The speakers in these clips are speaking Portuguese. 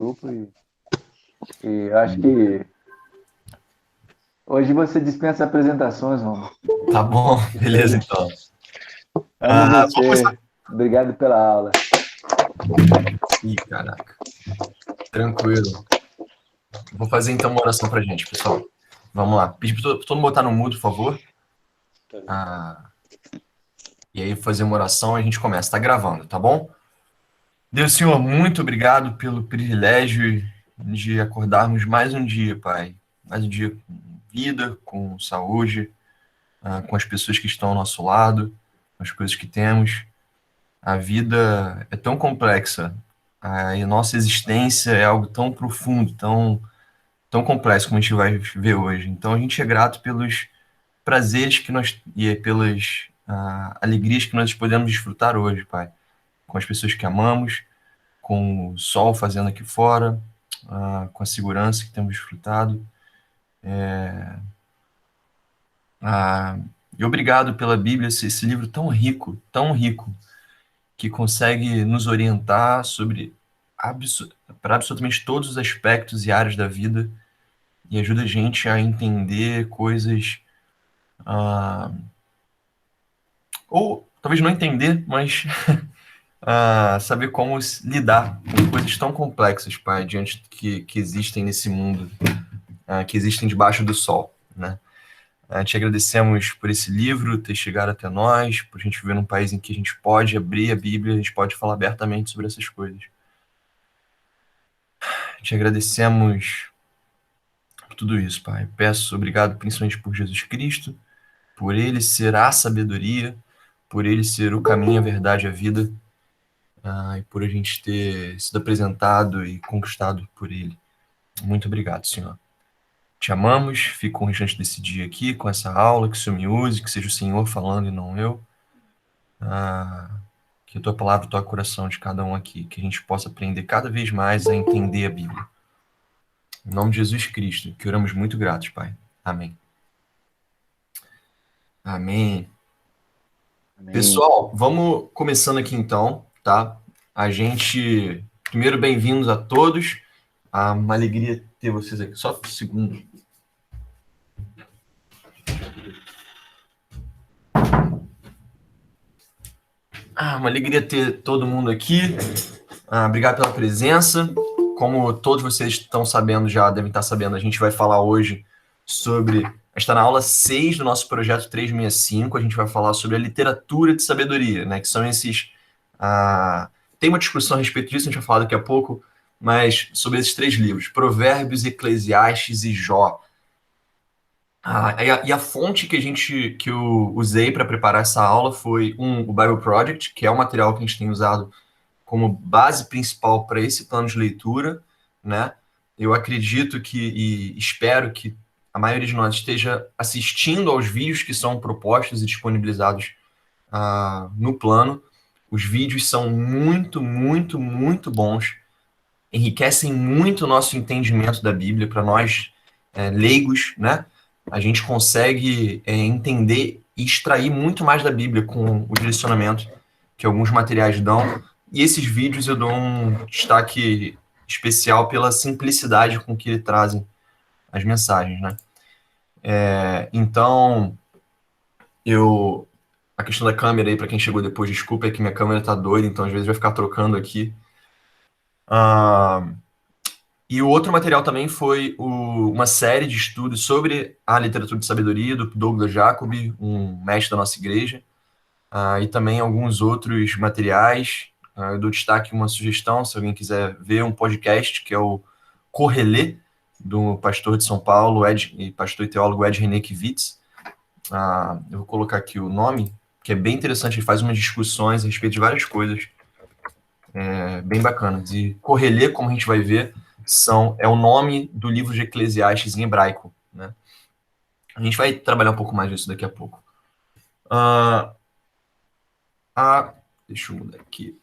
grupo e eu acho que hoje você dispensa apresentações, mano. Tá bom, beleza então. Amo Vamos... você. Obrigado pela aula. Ih, caraca. Tranquilo. Vou fazer então uma oração pra gente, pessoal. Vamos lá. Pedir pra todo mundo botar no mudo, por favor. E aí fazer uma oração e a gente começa. Tá gravando, tá bom? Deus, Senhor, muito obrigado pelo privilégio de acordarmos mais um dia, Pai. Mais um dia com vida, com saúde, com as pessoas que estão ao nosso lado, com as coisas que temos. A vida é tão complexa, e a nossa existência é algo tão profundo, tão complexo como a gente vai ver hoje. Então a gente é grato pelos prazeres que nós e pelas alegrias que nós podemos desfrutar hoje, Pai, com as pessoas que amamos, com o sol fazendo aqui fora, com a segurança que temos desfrutado. E obrigado pela Bíblia, esse livro tão rico, que consegue nos orientar sobre para absolutamente todos os aspectos e áreas da vida e ajuda a gente a entender coisas, ou talvez não entender, mas saber como lidar com coisas tão complexas, Pai, diante que existem nesse mundo, que existem debaixo do sol, né? Te agradecemos por esse livro ter chegado até nós, por a gente viver num país em que a gente pode abrir a Bíblia, a gente pode falar abertamente sobre essas coisas. Te agradecemos por tudo isso, Pai. Peço obrigado principalmente por Jesus Cristo, por Ele ser a sabedoria, por Ele ser o caminho, a verdade e a vida, e por a gente ter sido apresentado e conquistado por Ele. Muito obrigado, Senhor. Te amamos, fico com o restante desse dia aqui, com essa aula, que o Senhor me use, que seja o Senhor falando e não eu. Que a Tua palavra toque o coração de cada um aqui, que a gente possa aprender cada vez mais a entender a Bíblia. Em nome de Jesus Cristo, que oramos muito gratos, Pai. Amém. Amém. Amém. Pessoal, vamos começando aqui então, tá? Primeiro, bem-vindos a todos. Uma alegria ter vocês aqui. Só um segundo. Uma alegria ter todo mundo aqui. Obrigado pela presença. Como todos vocês estão sabendo, já devem estar sabendo, a gente vai falar hoje sobre... A gente está na aula 6 do nosso projeto 365. A gente vai falar sobre a literatura de sabedoria, né? Que são esses... Tem uma discussão a respeito disso, a gente vai falar daqui a pouco, mas sobre esses 3 livros, Provérbios, Eclesiastes e Jó. E a fonte que eu usei para preparar essa aula foi o Bible Project, que é o material que a gente tem usado como base principal para esse plano de leitura, né? Eu acredito e espero que a maioria de nós esteja assistindo aos vídeos que são propostos e disponibilizados no plano. Os vídeos são muito, muito, muito bons, enriquecem muito o nosso entendimento da Bíblia para nós leigos, né? A gente consegue entender e extrair muito mais da Bíblia com o direcionamento que alguns materiais dão. E esses vídeos eu dou um destaque especial pela simplicidade com que trazem as mensagens, né? Então, a questão da câmera aí, para quem chegou depois, desculpa, é que minha câmera tá doida, então às vezes vai ficar trocando aqui. E o outro material também foi uma série de estudos sobre a literatura de sabedoria do Douglas Jacobi, um mestre da nossa igreja, e também alguns outros materiais. Eu dou destaque uma sugestão, se alguém quiser ver um podcast, que é o Correlê, do pastor de São Paulo, pastor e teólogo Ed René Kivitz. Eu vou colocar aqui o nome, que é bem interessante, ele faz umas discussões a respeito de várias coisas bem bacanas. E Correlê, como a gente vai ver, é o nome do livro de Eclesiastes em hebraico, né? A gente vai trabalhar um pouco mais disso daqui a pouco. Deixa eu mudar aqui.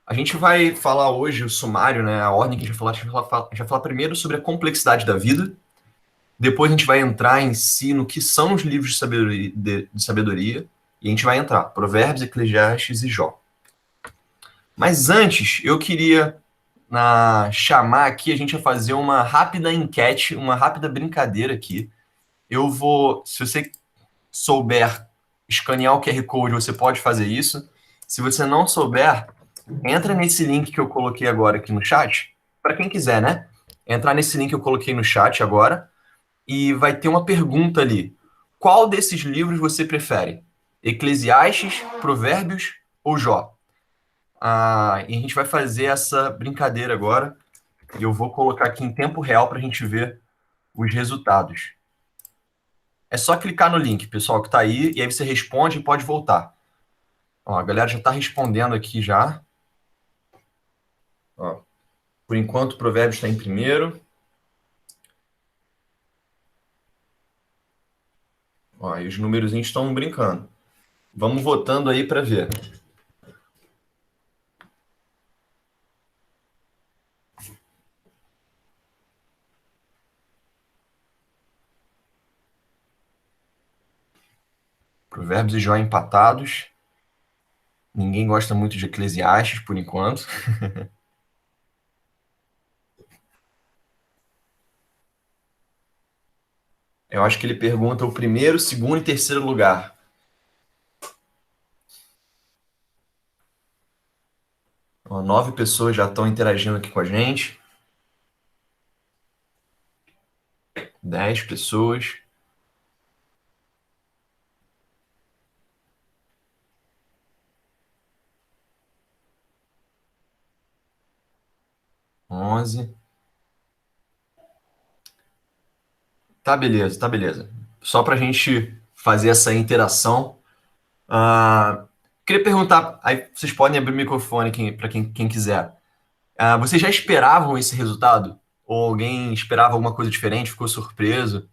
A gente vai falar hoje o sumário, né? A ordem que a gente vai falar primeiro sobre a complexidade da vida. Depois a gente vai entrar em si no que são os livros de sabedoria. E a gente vai entrar Provérbios, Eclesiastes e Jó. Mas antes, eu queria chamar aqui, a gente vai fazer uma rápida enquete, uma rápida brincadeira aqui. Eu vou, se você souber escanear o QR Code, você pode fazer isso. Se você não souber, entra nesse link que eu coloquei agora aqui no chat, para quem quiser, né? Entrar nesse link que eu coloquei no chat agora e vai ter uma pergunta ali. Qual desses livros você prefere? Eclesiastes, Provérbios ou Jó? E a gente vai fazer essa brincadeira agora e eu vou colocar aqui em tempo real para a gente ver os resultados. É só clicar no link, pessoal, que está aí, e aí você responde e pode voltar. Ó, a galera já está respondendo aqui já. Ó, por enquanto, o Provérbios está em primeiro. Ó, e os números estão brincando. Vamos votando aí para ver. Provérbios e Jó empatados. Ninguém gosta muito de Eclesiastes, por enquanto. Eu acho que ele pergunta o primeiro, segundo e terceiro lugar. Ó, 9 pessoas já estão interagindo aqui com a gente. 10 pessoas. Onze. Tá, beleza, tá, beleza. Só para a gente fazer essa interação. Queria perguntar, aí vocês podem abrir o microfone para quem quiser. Vocês já esperavam esse resultado? Ou alguém esperava alguma coisa diferente, ficou surpreso?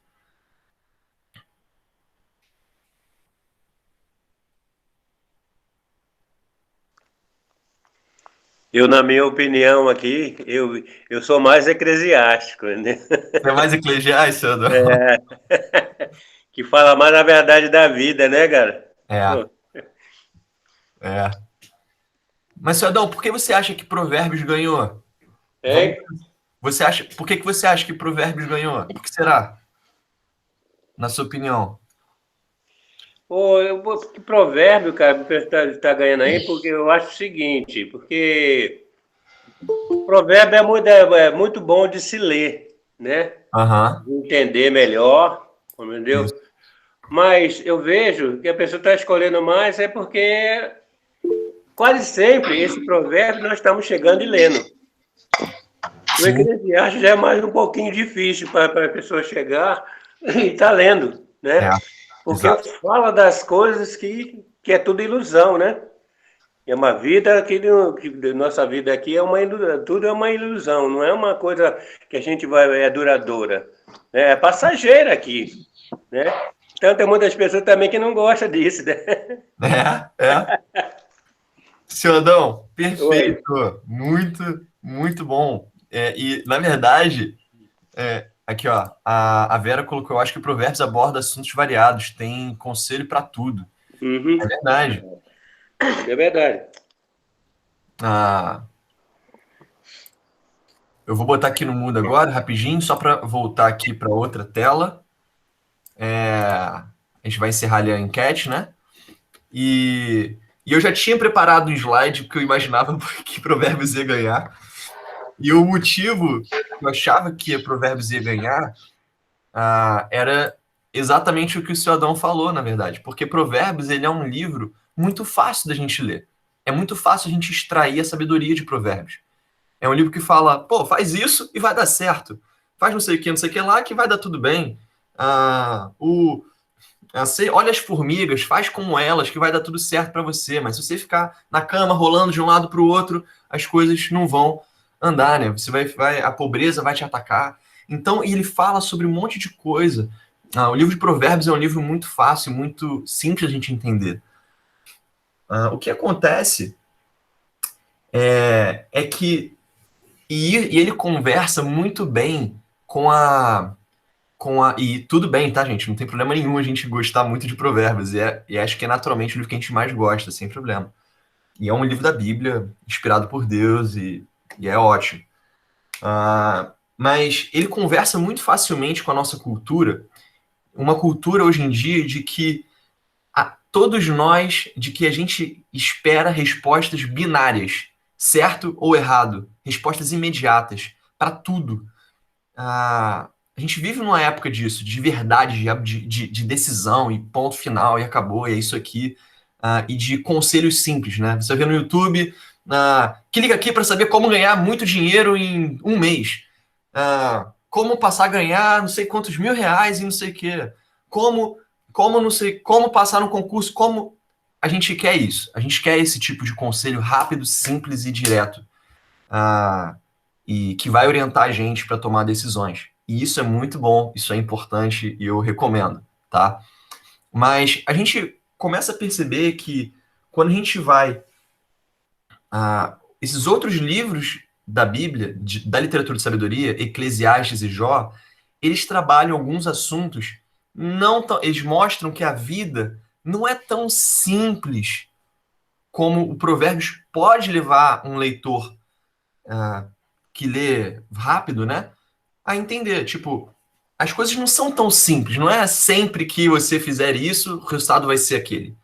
Eu, na minha opinião aqui, eu sou mais eclesiástico, né? Você é mais Eclesiastes, Sandro? Que fala mais a verdade da vida, né, cara? É, Pô, é. Mas, Sadão, por que você acha que Provérbios ganhou? Vamos, é, por que você acha que Provérbios ganhou? Por que será, na sua opinião? que provérbio, cara, tá ganhando aí, porque eu acho o seguinte, porque provérbio é muito bom de se ler, né? Aham, De entender melhor, isso. entendeu? Mas eu vejo que a pessoa está escolhendo mais é porque quase sempre esse provérbio nós estamos chegando e lendo. O Sim, Eclesiastes já é mais um pouquinho difícil para a pessoa chegar e estar lendo, é, né? Porque exato. fala das coisas que é tudo ilusão, né? É uma vida nossa vida aqui é tudo é uma ilusão, não é uma coisa que a gente vai é duradoura, né? É passageira aqui, né? Então tem muitas pessoas também que não gostam disso, né? É. Seu Adão, Oi. perfeito. Muito, muito bom. E, na verdade, aqui, ó, a Vera colocou, eu acho que Provérbios aborda assuntos variados, tem conselho para tudo. Uhum. É verdade. É verdade. Ah, eu vou botar aqui no mudo agora, rapidinho, só para voltar aqui para outra tela. A gente vai encerrar ali a enquete, né? E eu já tinha preparado um slide porque eu imaginava que Provérbios ia ganhar. E o motivo que eu achava que a Provérbios ia ganhar era exatamente o que o seu Adão falou, na verdade. Porque Provérbios ele é um livro muito fácil da gente ler. É muito fácil a gente extrair a sabedoria de Provérbios. É um livro que fala, pô, faz isso e vai dar certo. Faz não sei o que lá, que vai dar tudo bem. Ah, o, olha as formigas, faz como elas, que vai dar tudo certo para você. Mas se você ficar na cama rolando de um lado para o outro, as coisas não vão andar, né? A pobreza vai te atacar. Então, e ele fala sobre um monte de coisa. O livro de Provérbios é um livro muito fácil, muito simples a gente entender. O que acontece é que e ele conversa muito bem e tudo bem, tá, gente? Não tem problema nenhum a gente gostar muito de Provérbios. E acho que é naturalmente o livro que a gente mais gosta, sem problema. E é um livro da Bíblia, inspirado por Deus, e é ótimo. Mas ele conversa muito facilmente com a nossa cultura, uma cultura hoje em dia de que todos nós, de que a gente espera respostas binárias, certo ou errado, respostas imediatas para tudo. A gente vive numa época disso, de verdade, de decisão e ponto final e acabou, e é isso aqui, e de conselhos simples, né? Você vê no YouTube, clica aqui para saber como ganhar muito dinheiro em um mês, como passar a ganhar não sei quantos R$ 1.000 e não sei o quê, como não sei, como passar no concurso, como a gente quer isso, a gente quer esse tipo de conselho rápido, simples e direto. E que vai orientar a gente para tomar decisões. E isso é muito bom, isso é importante e eu recomendo, tá? Mas a gente começa a perceber que quando a gente vai esses outros livros da Bíblia, da literatura de sabedoria, Eclesiastes e Jó, eles trabalham alguns assuntos, eles mostram que a vida não é tão simples como o Provérbios pode levar um leitor que lê rápido, né, a entender. Tipo, as coisas não são tão simples, não é sempre que você fizer isso, o resultado vai ser aquele.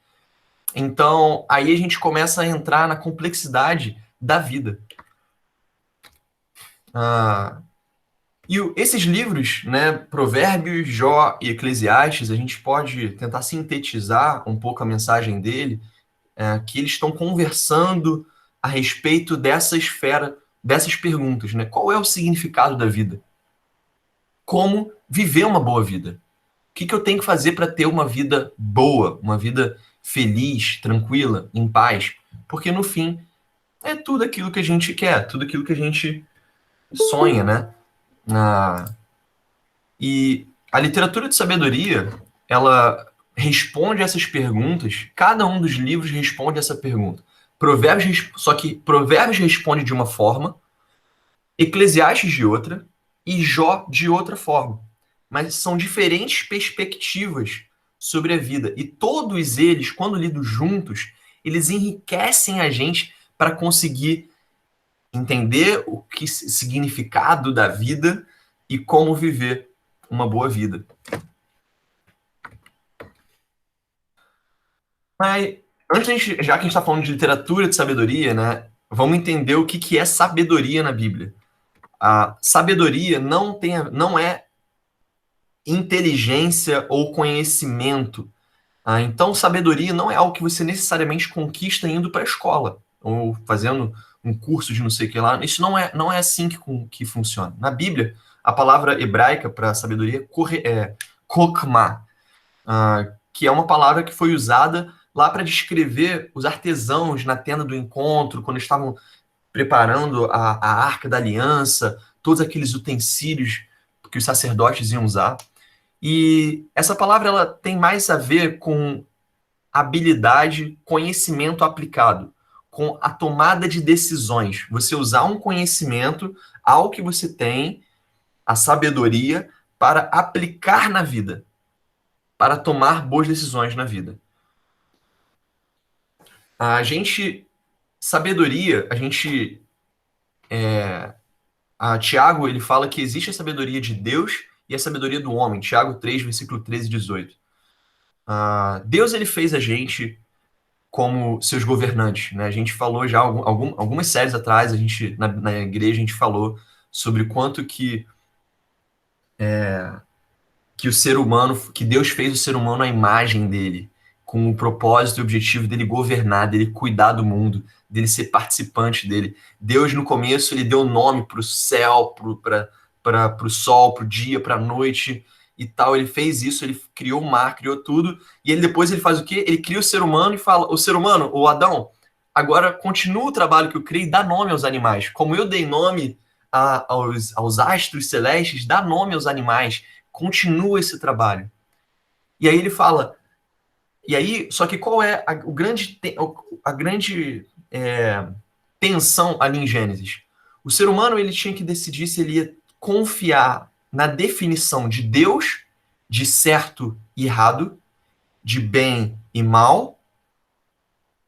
Então, aí a gente começa a entrar na complexidade da vida. Esses livros, né, Provérbios, Jó e Eclesiastes, a gente pode tentar sintetizar um pouco a mensagem dele, que eles estão conversando a respeito dessa esfera, dessas perguntas, né? Qual é o significado da vida? Como viver uma boa vida? O que eu tenho que fazer para ter uma vida boa, uma vida feliz, tranquila, em paz? Porque no fim é tudo aquilo que a gente quer, tudo aquilo que a gente sonha, né? E a literatura de sabedoria, ela responde essas perguntas, cada um dos livros responde essa pergunta. Só que Provérbios responde de uma forma, Eclesiastes de outra e Jó de outra forma. Mas são diferentes perspectivas sobre a vida. E todos eles, quando lidos juntos, eles enriquecem a gente para conseguir entender o significado da vida e como viver uma boa vida. Mas antes, já que a gente está falando de literatura de sabedoria, né, vamos entender o que é sabedoria na Bíblia. A sabedoria não é inteligência ou conhecimento. Então, sabedoria não é algo que você necessariamente conquista indo para a escola ou fazendo um curso de não sei o que lá. Isso não é assim que funciona. Na Bíblia, a palavra hebraica para sabedoria é kokma, que é uma palavra que foi usada lá para descrever os artesãos na tenda do encontro, quando estavam preparando a Arca da Aliança, todos aqueles utensílios que os sacerdotes iam usar. E essa palavra ela tem mais a ver com habilidade, conhecimento aplicado, com a tomada de decisões. Você usar um conhecimento, algo que você tem, a sabedoria, para aplicar na vida, para tomar boas decisões na vida. Sabedoria, Tiago, ele fala que existe a sabedoria de Deus e a sabedoria do homem. Tiago 3, versículo 13 e 18. Deus, ele fez a gente como seus governantes, né? A gente falou já algumas séries atrás, na igreja a gente falou sobre o quanto que o ser humano, que Deus fez o ser humano à imagem dele, com o propósito e objetivo dele governar, dele cuidar do mundo, dele ser participante dele. Deus, no começo, ele deu nome para o céu, para o sol, para o dia, para a noite e tal. Ele fez isso, ele criou o mar, criou tudo. E depois ele faz o quê? Ele cria o ser humano e fala, o ser humano, o Adão, agora continua o trabalho que eu criei, dá nome aos animais. Como eu dei nome aos astros celestes, dá nome aos animais. Continua esse trabalho. E aí ele fala... E aí, só que qual é a grande tensão ali em Gênesis? O ser humano ele tinha que decidir se ele ia confiar na definição de Deus, de certo e errado, de bem e mal,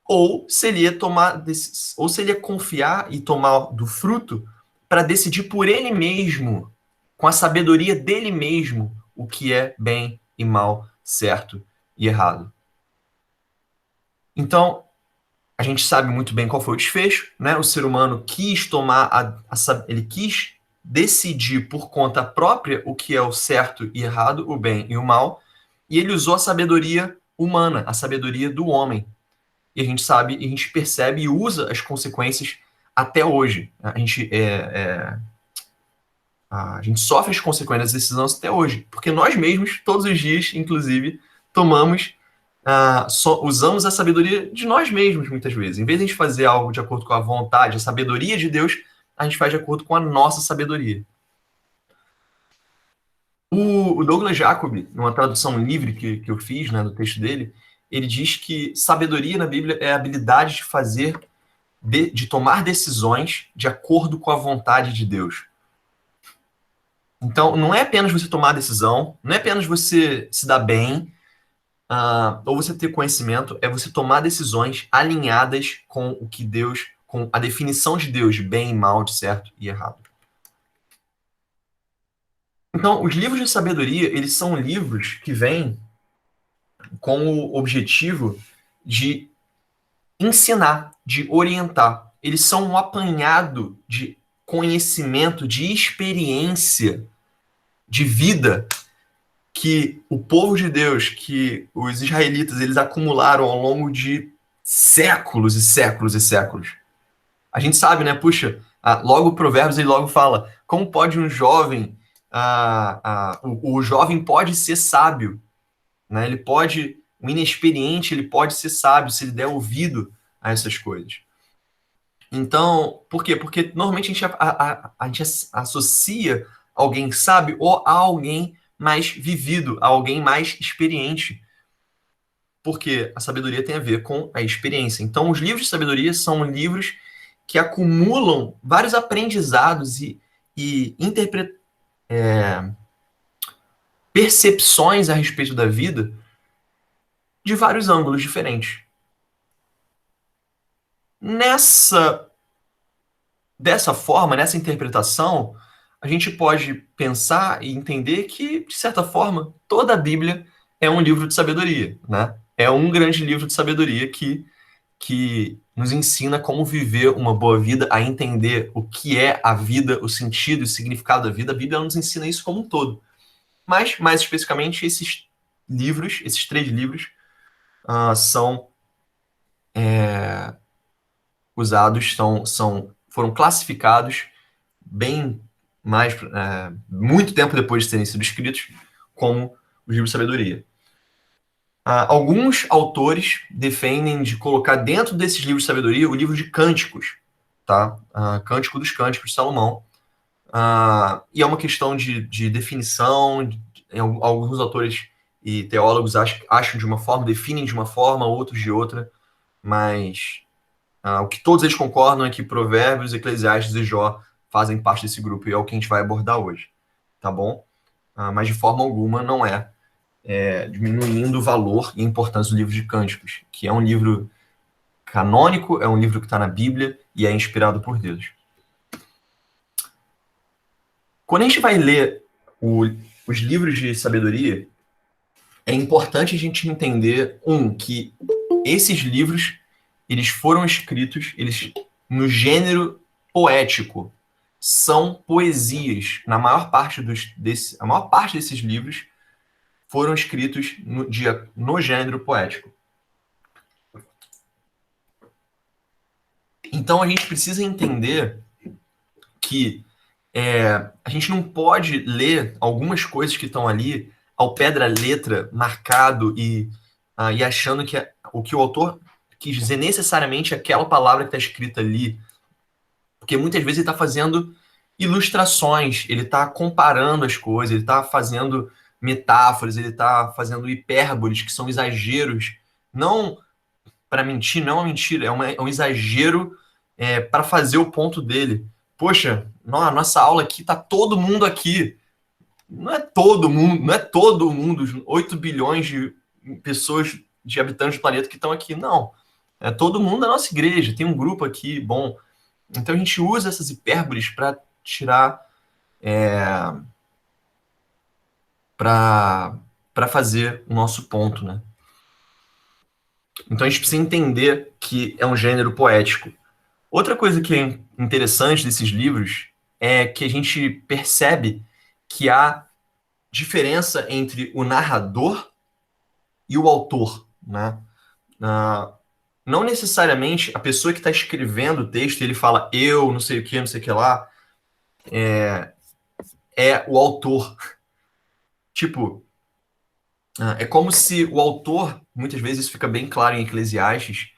ou se ele ia confiar e tomar do fruto para decidir por ele mesmo, com a sabedoria dele mesmo, o que é bem e mal, certo e errado. Então, a gente sabe muito bem qual foi o desfecho, né? O ser humano quis tomar, ele quis decidir por conta própria o que é o certo e errado, o bem e o mal, e ele usou a sabedoria humana, a sabedoria do homem. E a gente sabe, e a gente percebe e usa as consequências até hoje. A gente sofre as consequências das decisões até hoje, porque nós mesmos, todos os dias, inclusive, usamos a sabedoria de nós mesmos, muitas vezes. Em vez de a gente fazer algo de acordo com a vontade, a sabedoria de Deus, a gente faz de acordo com a nossa sabedoria. O Douglas Jacob, numa tradução livre que eu fiz, né, do texto dele, ele diz que sabedoria na Bíblia é a habilidade de fazer, de tomar decisões de acordo com a vontade de Deus. Então, não é apenas você tomar decisão, não é apenas você se dar bem, ou você ter conhecimento, é você tomar decisões alinhadas com o que Deus, com a definição de Deus de bem e mal, de certo e errado. Então, os livros de sabedoria, eles são livros que vêm com o objetivo de ensinar, de orientar. Eles são um apanhado de conhecimento, de experiência, de vida que o povo de Deus, que os israelitas, eles acumularam ao longo de séculos e séculos e séculos. A gente sabe, né? Puxa, logo o Provérbios ele logo fala, como pode um jovem, o jovem pode ser sábio, né? Ele pode, o inexperiente, ele pode ser sábio se ele der ouvido a essas coisas. Então, por quê? Porque normalmente a gente associa alguém sábio ou a alguém mais vivido, a alguém mais experiente. Porque a sabedoria tem a ver com a experiência. Então, os livros de sabedoria são livros que acumulam vários aprendizados e percepções a respeito da vida de vários ângulos diferentes. Dessa forma, nessa interpretação, a gente pode pensar e entender que, de certa forma, toda a Bíblia é um livro de sabedoria, né? É um grande livro de sabedoria que nos ensina como viver uma boa vida, a entender o que é a vida, o sentido e o significado da vida. A Bíblia nos ensina isso como um todo. Mas, mais especificamente, esses três livros, são usados, foram classificados bem mais, muito tempo depois de terem sido escritos, como os livros de sabedoria. Alguns autores defendem de colocar dentro desses livros de sabedoria o livro de Cânticos, tá? Cântico dos Cânticos de Salomão. E é uma questão de definição. Alguns autores e teólogos acham de uma forma, definem de uma forma, outros de outra, mas o que todos eles concordam é que Provérbios, Eclesiastes e Jó fazem parte desse grupo, e é o que a gente vai abordar hoje, tá bom? Mas de forma alguma não é diminuindo o valor e a importância do livro de Cânticos, que é um livro canônico, é um livro que está na Bíblia e é inspirado por Deus. Quando a gente vai ler os livros de sabedoria, é importante a gente entender, que esses livros, eles foram escritos, no gênero poético, são poesias. A maior parte desses livros foram escritos no gênero poético. Então a gente precisa entender que a gente não pode ler algumas coisas que estão ali ao pé da letra, marcado e achando que o que o autor quis dizer necessariamente aquela palavra que está escrita ali. Porque muitas vezes ele está fazendo ilustrações, ele está comparando as coisas, ele está fazendo metáforas, ele está fazendo hipérboles, que são exageros, não para mentir, não é uma mentira, é um exagero para fazer o ponto dele. Poxa, nossa aula aqui, tá todo mundo aqui. Não é todo mundo, 8 bilhões de pessoas, de habitantes do planeta que estão aqui, não. É todo mundo da nossa igreja, tem um grupo aqui, bom. Então a gente usa essas hipérboles para tirar para fazer o nosso ponto, né? Então a gente precisa entender que é um gênero poético. Outra coisa que é interessante desses livros é que a gente percebe que há diferença entre o narrador e o autor, né? Não necessariamente a pessoa que está escrevendo o texto, ele fala eu, não sei o que lá, é o autor. Tipo, é como se o autor, muitas vezes isso fica bem claro em Eclesiastes,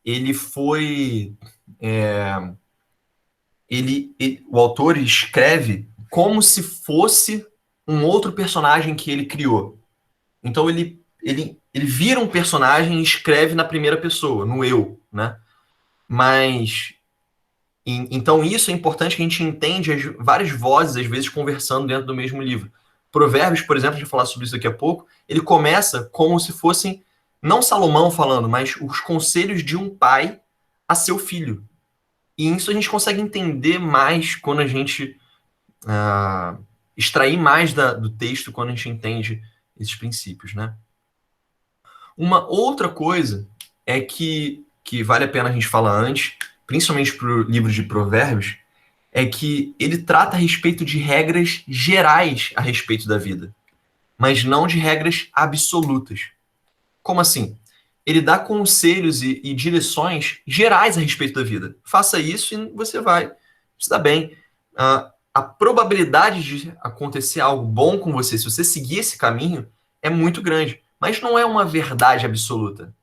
ele foi... o autor escreve como se fosse um outro personagem que ele criou. Então ele vira um personagem e escreve na primeira pessoa, no eu, né? Mas então isso é importante que a gente entende as várias vozes, às vezes, conversando dentro do mesmo livro. Provérbios, por exemplo, a gente vai falar sobre isso daqui a pouco, ele começa como se fossem, não Salomão falando, mas os conselhos de um pai a seu filho. E isso a gente consegue entender mais quando a gente extrair mais do texto quando a gente entende esses princípios, né? Uma outra coisa é que vale a pena a gente falar antes, principalmente para o livro de Provérbios, é que ele trata a respeito de regras gerais a respeito da vida, mas não de regras absolutas. Como assim? Ele dá conselhos e direções gerais a respeito da vida. Faça isso e você vai se dar bem. A probabilidade de acontecer algo bom com você, se você seguir esse caminho, é muito grande. Mas não é uma verdade absoluta.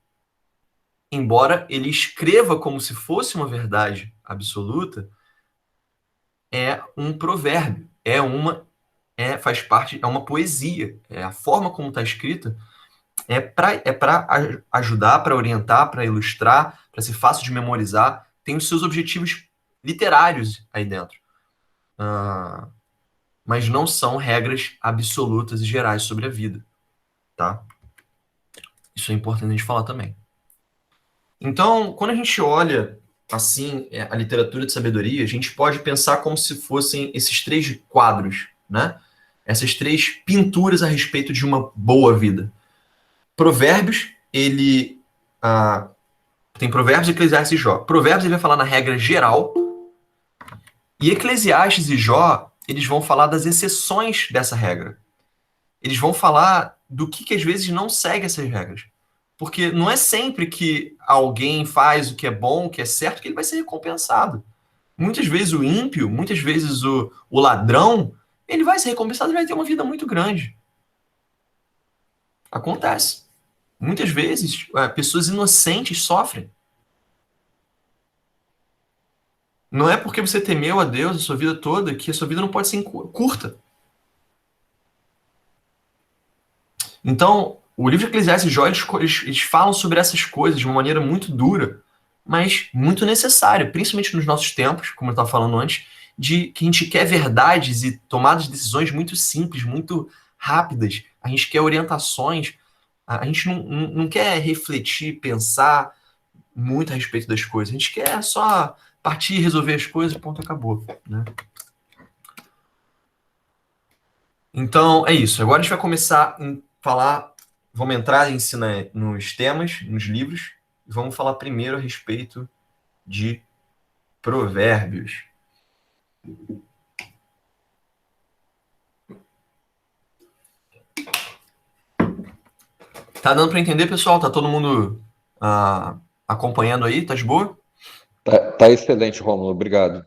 Embora ele escreva como se fosse uma verdade absoluta, é um provérbio, faz parte, é uma poesia. A forma como está escrita é para ajudar, para orientar, para ilustrar, para ser fácil de memorizar. Tem os seus objetivos literários aí dentro. Mas não são regras absolutas e gerais sobre a vida. Tá? Isso é importante a gente falar também. Então, quando a gente olha assim a literatura de sabedoria, a gente pode pensar como se fossem esses 3 quadros, né? Essas 3 pinturas a respeito de uma boa vida. Provérbios, ele tem Provérbios, Eclesiastes e Jó. Provérbios ele vai falar na regra geral, e Eclesiastes e Jó eles vão falar das exceções dessa regra. Eles vão falar do que às vezes não segue essas regras. Porque não é sempre que alguém faz o que é bom, o que é certo, que ele vai ser recompensado. Muitas vezes o ímpio, muitas vezes o ladrão, ele vai ser recompensado e vai ter uma vida muito grande. Acontece. Muitas vezes, pessoas inocentes sofrem. Não é porque você temeu a Deus a sua vida toda que a sua vida não pode ser curta. Então, o livro de Eclesiastes e Jó, eles falam sobre essas coisas de uma maneira muito dura, mas muito necessária, principalmente nos nossos tempos, como eu estava falando antes, de que a gente quer verdades e tomadas de decisões muito simples, muito rápidas. A gente quer orientações, a gente não quer refletir, pensar muito a respeito das coisas. A gente quer só partir, resolver as coisas, ponto, acabou, né? Então, é isso. Agora a gente vai começar a falar, vamos entrar nos temas, nos livros, e vamos falar primeiro a respeito de Provérbios. Tá dando para entender, pessoal? Tá todo mundo acompanhando aí? Tá de boa? Tá excelente, Rômulo. Obrigado.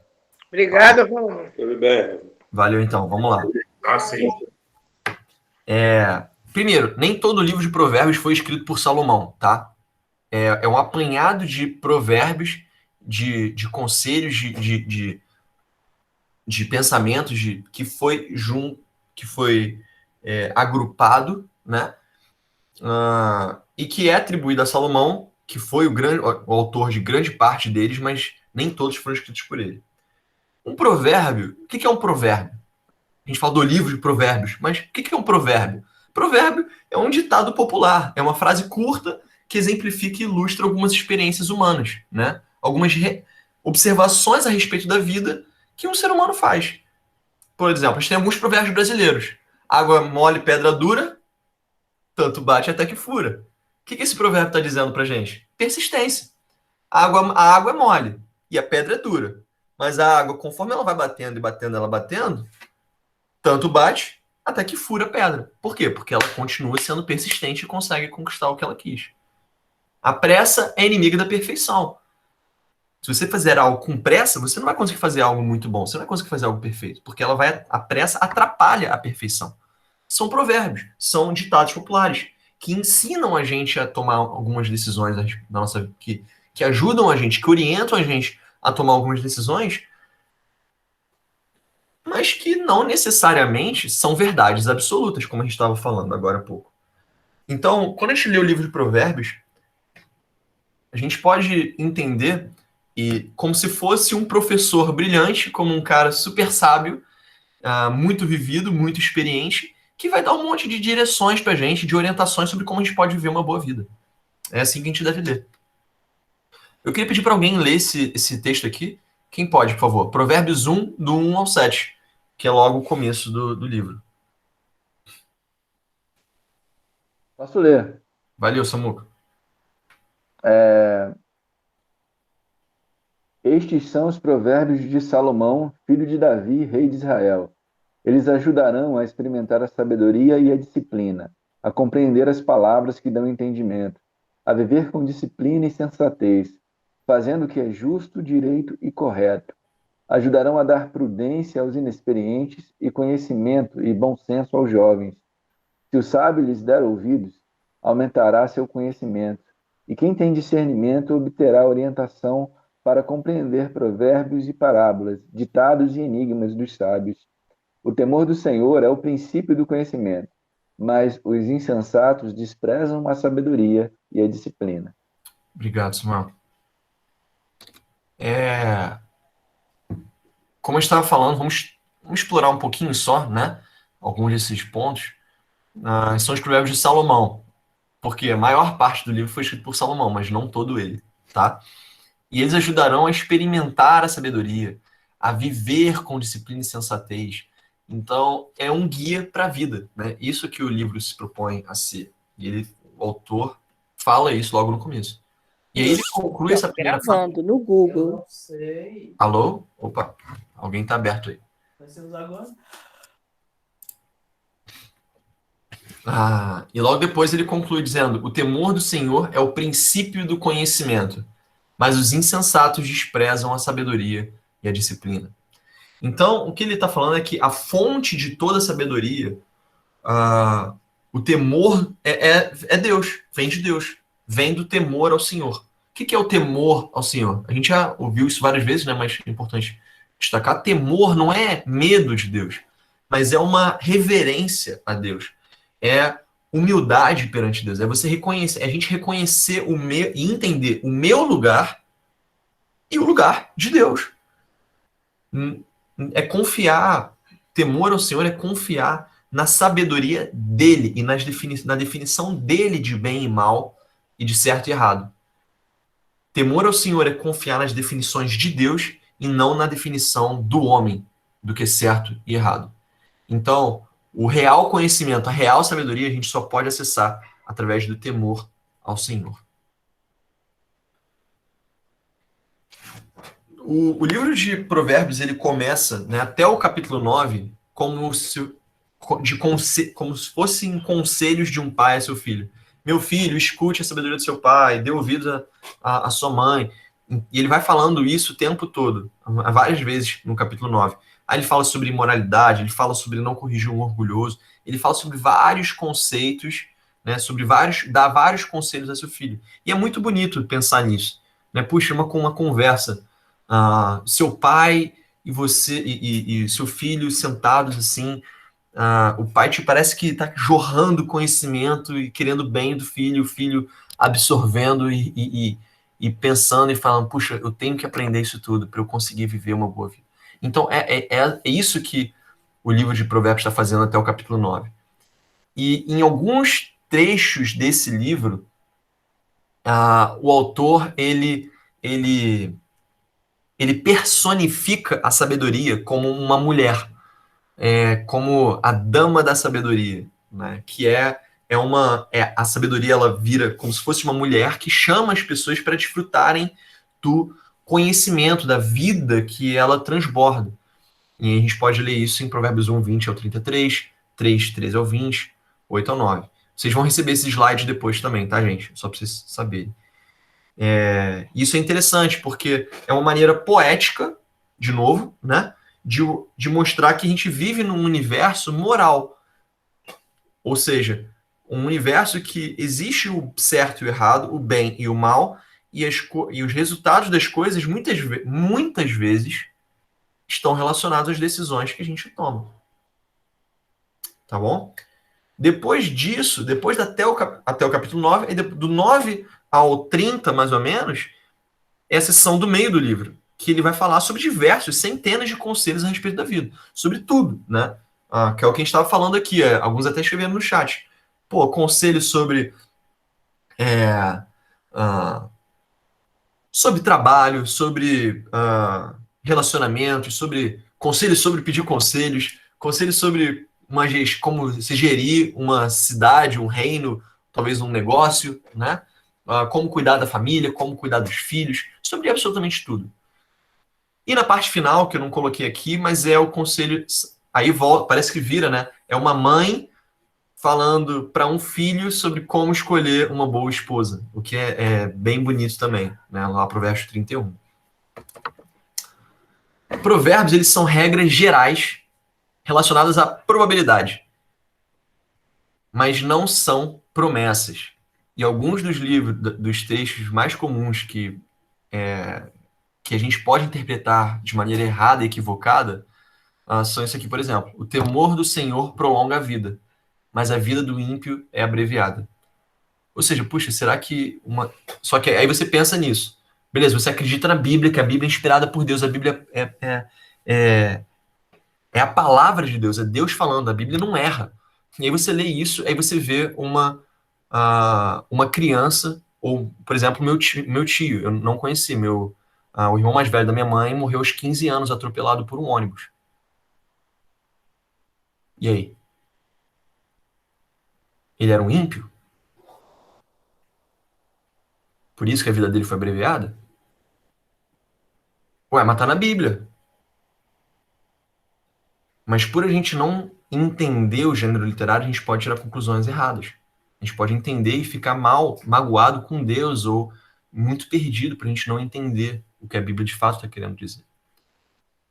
Obrigado, Rômulo. Tudo bem. Valeu, então. Vamos lá. Sim. Primeiro, nem todo livro de Provérbios foi escrito por Salomão, tá? É um apanhado de provérbios, de conselhos, de pensamentos que foi agrupado, né? E que é atribuído a Salomão, que foi o autor de grande parte deles, mas nem todos foram escritos por ele. Um provérbio, o que é um provérbio? A gente fala do livro de provérbios, mas o que é um provérbio? Provérbio é um ditado popular, é uma frase curta que exemplifica e ilustra algumas experiências humanas, né? Algumas observações a respeito da vida que um ser humano faz. Por exemplo, a gente tem alguns provérbios brasileiros. Água mole, pedra dura, tanto bate até que fura. O que esse provérbio está dizendo pra gente? Persistência. A água é mole e a pedra é dura. Mas a água, conforme ela vai batendo e batendo, ela batendo, tanto bate até que fura a pedra. Por quê? Porque ela continua sendo persistente e consegue conquistar o que ela quis. A pressa é inimiga da perfeição. Se você fizer algo com pressa, você não vai conseguir fazer algo muito bom. Você não vai conseguir fazer algo perfeito, porque a pressa atrapalha a perfeição. São provérbios, são ditados populares que ensinam a gente a tomar algumas decisões da nossa vida, que ajudam a gente, que orientam a gente a tomar algumas decisões, mas que não necessariamente são verdades absolutas, como a gente estava falando agora há pouco. Então, quando a gente lê o livro de Provérbios, a gente pode entender como se fosse um professor brilhante, como um cara super sábio, muito vivido, muito experiente, que vai dar um monte de direções pra gente, de orientações sobre como a gente pode viver uma boa vida. É assim que a gente deve ler. Eu queria pedir para alguém ler esse texto aqui. Quem pode, por favor? Provérbios 1, do 1 ao 7, que é logo o começo do livro. Posso ler? Valeu, Samuca. Estes são os provérbios de Salomão, filho de Davi, rei de Israel. Eles ajudarão a experimentar a sabedoria e a disciplina, a compreender as palavras que dão entendimento, a viver com disciplina e sensatez, fazendo o que é justo, direito e correto. Ajudarão a dar prudência aos inexperientes e conhecimento e bom senso aos jovens. Se o sábio lhes der ouvidos, aumentará seu conhecimento, e quem tem discernimento obterá orientação para compreender provérbios e parábolas, ditados e enigmas dos sábios. O temor do Senhor é o princípio do conhecimento, mas os insensatos desprezam a sabedoria e a disciplina. Obrigado, Samuel. Como a gente estava falando, vamos explorar um pouquinho só, né? Alguns desses pontos. São os provérbios de Salomão, porque a maior parte do livro foi escrito por Salomão, mas não todo ele, tá? E eles ajudarão a experimentar a sabedoria, a viver com disciplina e sensatez. Então, é um guia para a vida, né? Isso que o livro se propõe a ser. E o autor fala isso logo no começo. E aí ele conclui essa primeira fala. Gravando no Google. Eu não sei. Alô? Opa, alguém está aberto aí. Vai ser usado agora? E logo depois ele conclui dizendo: o temor do Senhor é o princípio do conhecimento, mas os insensatos desprezam a sabedoria e a disciplina. Então, o que ele está falando é que a fonte de toda a sabedoria, o temor é Deus, vem de Deus, vem do temor ao Senhor. O que é o temor ao Senhor? A gente já ouviu isso várias vezes, né? Mas é importante destacar: temor não é medo de Deus, mas é uma reverência a Deus. É humildade perante Deus. É você reconhecer, é a gente reconhecer o meu e entender o meu lugar e o lugar de Deus. É confiar, temor ao Senhor é confiar na sabedoria dele e na definição dele de bem e mal e de certo e errado. Temor ao Senhor é confiar nas definições de Deus e não na definição do homem do que é certo e errado. Então, o real conhecimento, a real sabedoria, a gente só pode acessar através do temor ao Senhor. O livro de Provérbios, ele começa, né, até o capítulo 9, como se fossem conselhos de um pai a seu filho. Meu filho, escute a sabedoria do seu pai, dê ouvidos à sua mãe. E ele vai falando isso o tempo todo, várias vezes no capítulo 9. Aí ele fala sobre imoralidade, ele fala sobre não corrigir um orgulhoso, ele fala sobre vários conceitos, né, dá vários conselhos a seu filho. E é muito bonito pensar nisso, né? Puxa, uma conversa, seu pai e você e seu filho sentados assim, o pai te parece que está jorrando conhecimento e querendo bem do filho, o filho absorvendo e pensando e falando: puxa, eu tenho que aprender isso tudo para eu conseguir viver uma boa vida. Então, é isso que o livro de Provérbios está fazendo até o capítulo 9. E em alguns trechos desse livro, o autor, ele personifica a sabedoria como uma mulher. como a dama da sabedoria, né? Que a sabedoria, ela vira como se fosse uma mulher que chama as pessoas para desfrutarem do conhecimento, da vida que ela transborda. E a gente pode ler isso em Provérbios 1, 20 ao 33, 3, 13 ao 20, 8 ao 9. Vocês vão receber esses slides depois também, tá, gente? Só para vocês saberem. Isso é interessante, porque é uma maneira poética, de novo, né? De mostrar que a gente vive num universo moral. Ou seja, um universo que existe o certo e o errado, o bem e o mal, e os resultados das coisas, muitas vezes, estão relacionados às decisões que a gente toma. Tá bom? Depois disso, até o capítulo 9, do 9 ao 30, mais ou menos, é a seção do meio do livro, que ele vai falar sobre diversos, centenas de conselhos a respeito da vida. Sobre tudo, né? Que é o que a gente estava falando aqui. Alguns até escreveram no chat. Pô, conselhos sobre sobre trabalho, sobre relacionamentos, sobre conselhos sobre pedir conselhos sobre como se gerir uma cidade, um reino, talvez um negócio, né? Como cuidar da família, como cuidar dos filhos, sobre absolutamente tudo. E na parte final, que eu não coloquei aqui, mas é o conselho, aí volta, parece que vira, né? É uma mãe falando para um filho sobre como escolher uma boa esposa, o que é bem bonito também, né? Lá pro verso 31. Provérbios, eles são regras gerais relacionadas à probabilidade, mas não são promessas. E alguns dos livros, dos textos mais comuns que a gente pode interpretar de maneira errada e equivocada, são isso aqui, por exemplo. O temor do Senhor prolonga a vida, mas a vida do ímpio é abreviada. Ou seja, puxa, será que Só que aí você pensa nisso. Beleza, você acredita na Bíblia, que a Bíblia é inspirada por Deus, a Bíblia é a palavra de Deus, é Deus falando, a Bíblia não erra. E aí você lê isso, aí você vê uma criança, ou, por exemplo, meu tio, eu não conheci, o irmão mais velho da minha mãe morreu aos 15 anos atropelado por um ônibus. E aí? Ele era um ímpio? Por isso que a vida dele foi abreviada? Ué, mas tá na Bíblia. Mas por a gente não entender o gênero literário, a gente pode tirar conclusões erradas. A gente pode entender e ficar magoado com Deus ou muito perdido para a gente não entender o que a Bíblia de fato está querendo dizer.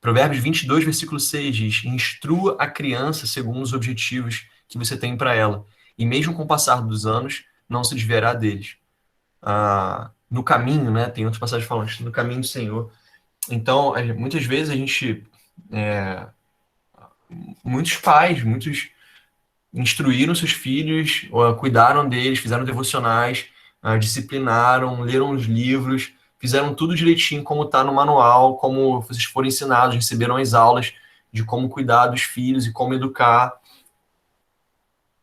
Provérbios 22, versículo 6 diz: instrua a criança segundo os objetivos que você tem para ela, e mesmo com o passar dos anos, não se desviará deles. No caminho, né? Tem outras passagens falando, no caminho do Senhor. Então, muitas vezes a gente... muitos pais, muitos instruíram seus filhos, cuidaram deles, fizeram devocionais, disciplinaram, leram os livros, fizeram tudo direitinho como está no manual, como vocês foram ensinados, receberam as aulas de como cuidar dos filhos e como educar.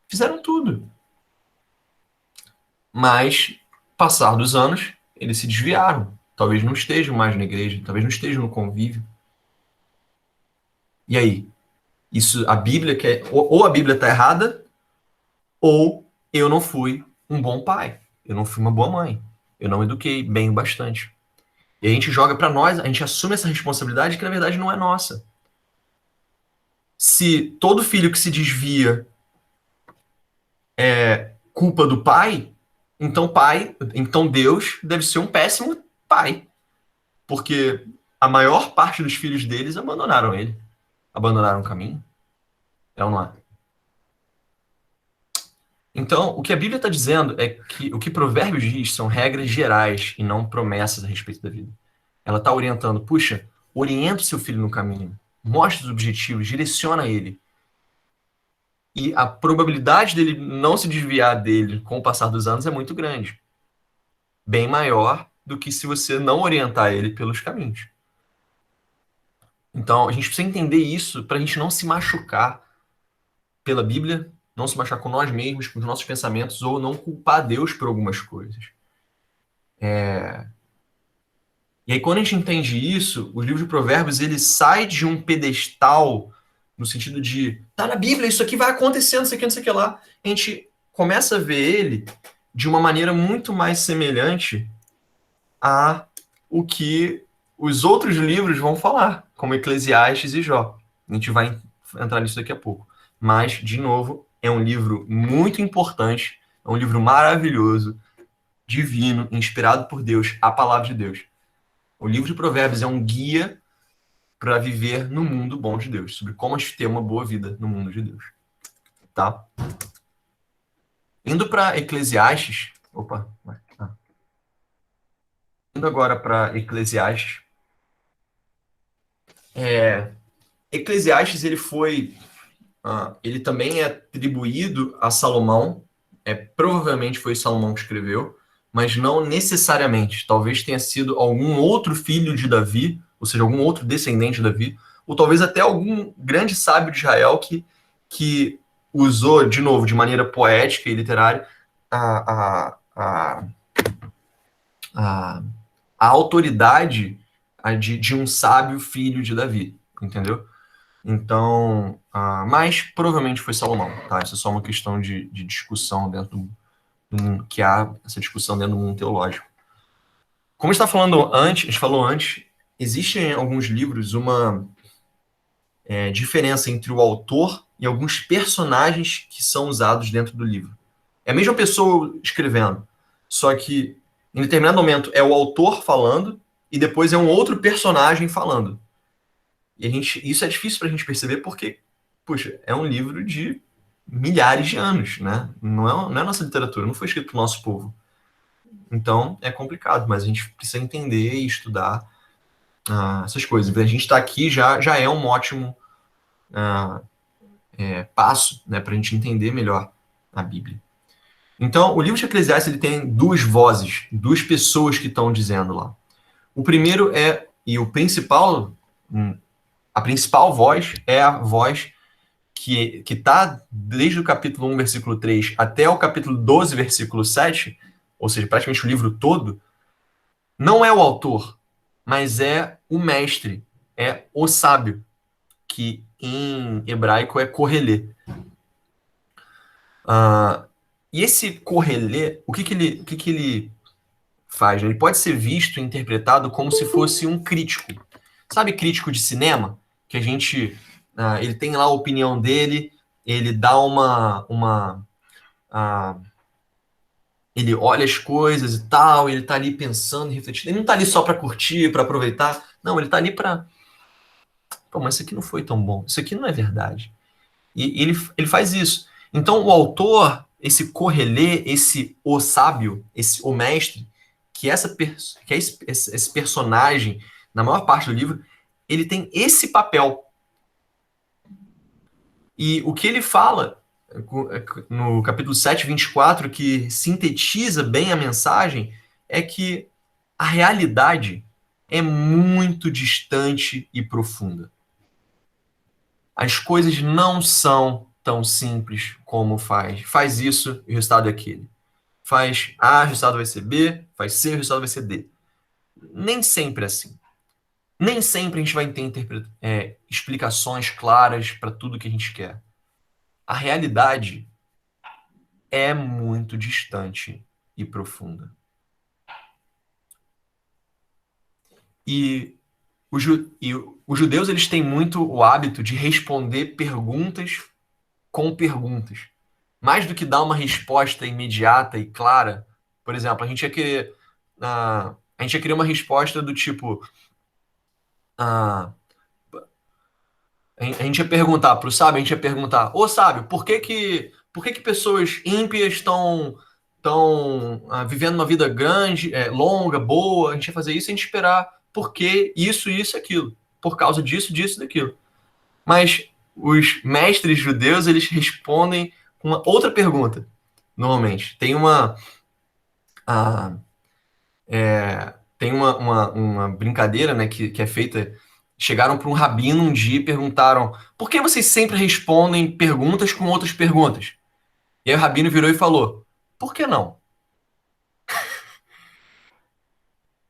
Fizeram tudo. Mas, passar dos anos, eles se desviaram. Talvez não estejam mais na igreja, talvez não estejam no convívio. E aí? Isso, a Bíblia ou a Bíblia está errada, ou eu não fui um bom pai, eu não fui uma boa mãe, eu não eduquei bem o bastante. E a gente joga para nós, a gente assume essa responsabilidade que na verdade não é nossa. Se todo filho que se desvia é culpa do pai, então Deus deve ser um péssimo pai, porque a maior parte dos filhos deles abandonaram ele, abandonaram o caminho. É ou não é? Então, o que a Bíblia está dizendo é que o que Provérbios diz são regras gerais e não promessas a respeito da vida. Ela está orientando, puxa, orienta o seu filho no caminho, mostra os objetivos, direciona ele. E a probabilidade dele não se desviar dele com o passar dos anos é muito grande. Bem maior do que se você não orientar ele pelos caminhos. Então, a gente precisa entender isso para a gente não se machucar pela Bíblia, não se machucar com nós mesmos, com os nossos pensamentos, ou não culpar Deus por algumas coisas. E aí, quando a gente entende isso, o livro de Provérbios ele sai de um pedestal no sentido de, tá na Bíblia, isso aqui vai acontecendo, isso aqui, não sei o que lá. A gente começa a ver ele de uma maneira muito mais semelhante a o que os outros livros vão falar, como Eclesiastes e Jó. A gente vai entrar nisso daqui a pouco. Mas, de novo, é um livro muito importante, é um livro maravilhoso, divino, inspirado por Deus, a palavra de Deus. O livro de Provérbios é um guia para viver no mundo bom de Deus, sobre como ter uma boa vida no mundo de Deus. Tá? Indo para Eclesiastes. Opa. Indo agora para Eclesiastes. Eclesiastes, ele também é atribuído a Salomão. Provavelmente foi Salomão que escreveu, mas não necessariamente. Talvez tenha sido algum outro filho de Davi, ou seja, algum outro descendente de Davi, ou talvez até algum grande sábio de Israel que usou, de novo, de maneira poética e literária, a autoridade de um sábio filho de Davi, entendeu? Então, mas provavelmente foi Salomão, tá? Isso é só uma questão de discussão dentro que há essa discussão dentro do mundo teológico. Como a gente falou antes, existem em alguns livros uma diferença entre o autor e alguns personagens que são usados dentro do livro. É a mesma pessoa escrevendo, só que em determinado momento é o autor falando e depois é um outro personagem falando. E isso é difícil para a gente perceber porque, puxa, é um livro de milhares de anos, né? Não é nossa literatura, não foi escrito para o nosso povo. Então, é complicado, mas a gente precisa entender e estudar essas coisas. A gente está aqui já é um ótimo passo, né, para a gente entender melhor a Bíblia. Então, o livro de Eclesiastes ele tem duas vozes, duas pessoas que estão dizendo lá. O primeiro a principal voz é a voz que está desde o capítulo 1, versículo 3, até o capítulo 12, versículo 7, ou seja, praticamente o livro todo, não é o autor, mas é o mestre, é o sábio, que em hebraico é Corelê. E esse Corelê, o que ele faz? Ele pode ser visto e interpretado como se fosse um crítico. Sabe crítico de cinema? Que a gente... ele tem lá a opinião dele, ele dá ele olha as coisas e tal, ele tá ali pensando, refletindo. Ele não tá ali só para curtir, para aproveitar. Não, ele tá ali para... Pô, mas isso aqui não foi tão bom. Isso aqui não é verdade. E ele faz isso. Então, o autor, esse Corelê, o sábio, o mestre, que é esse personagem, na maior parte do livro, ele tem esse papel. E o que ele fala no capítulo 7, 24, que sintetiza bem a mensagem, é que a realidade é muito distante e profunda. As coisas não são tão simples como faz isso e o resultado é aquele. Faz A, o resultado vai ser B, faz C, o resultado vai ser D. Nem sempre é assim. Nem sempre a gente vai ter explicações claras para tudo que a gente quer. A realidade é muito distante e profunda. E os judeus eles têm muito o hábito de responder perguntas com perguntas. Mais do que dar uma resposta imediata e clara. Por exemplo, a gente ia querer uma resposta do tipo... a gente ia perguntar para o sábio, a gente ia perguntar, ô sábio, por que pessoas ímpias estão vivendo uma vida grande, longa, boa? A gente ia fazer isso e a gente ia esperar por que isso, isso e aquilo. Por causa disso, disso e daquilo. Mas os mestres judeus, eles respondem com uma outra pergunta, normalmente. Tem uma brincadeira, né, que é feita. Chegaram para um rabino um dia e perguntaram: por que vocês sempre respondem perguntas com outras perguntas? E aí o rabino virou e falou: por que não?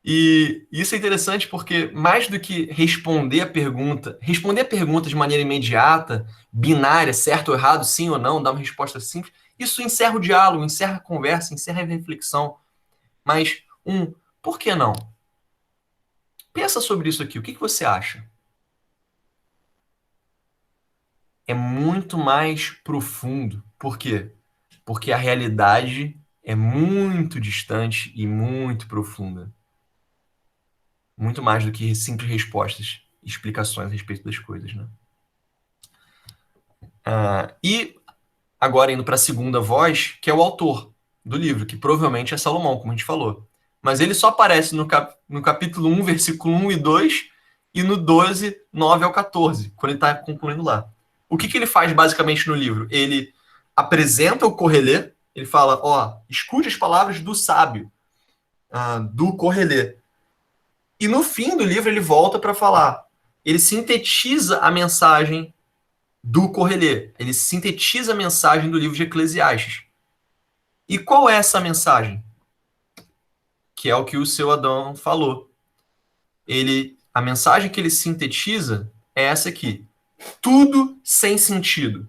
E isso é interessante porque, mais do que responder a pergunta de maneira imediata, binária, certo ou errado, sim ou não, dar uma resposta simples, isso encerra o diálogo, encerra a conversa, encerra a reflexão. Mas, por que não? Pensa sobre isso aqui, o que você acha? É muito mais profundo. Por quê? Porque a realidade é muito distante e muito profunda. Muito mais do que simples respostas, explicações a respeito das coisas, né? E agora indo para a segunda voz, que é o autor do livro, que provavelmente é Salomão, como a gente falou. Mas ele só aparece no capítulo 1, versículo 1 e 2, e no 12, 9 ao 14, quando ele está concluindo lá. O que ele faz basicamente no livro? Ele apresenta o Correlê, ele fala, escute as palavras do sábio, do Correlê. E no fim do livro ele volta para falar, ele sintetiza a mensagem do Correlê, ele sintetiza a mensagem do livro de Eclesiastes. E qual é essa mensagem? Que é o que o seu Adão falou. A mensagem que ele sintetiza é essa aqui. Tudo sem sentido.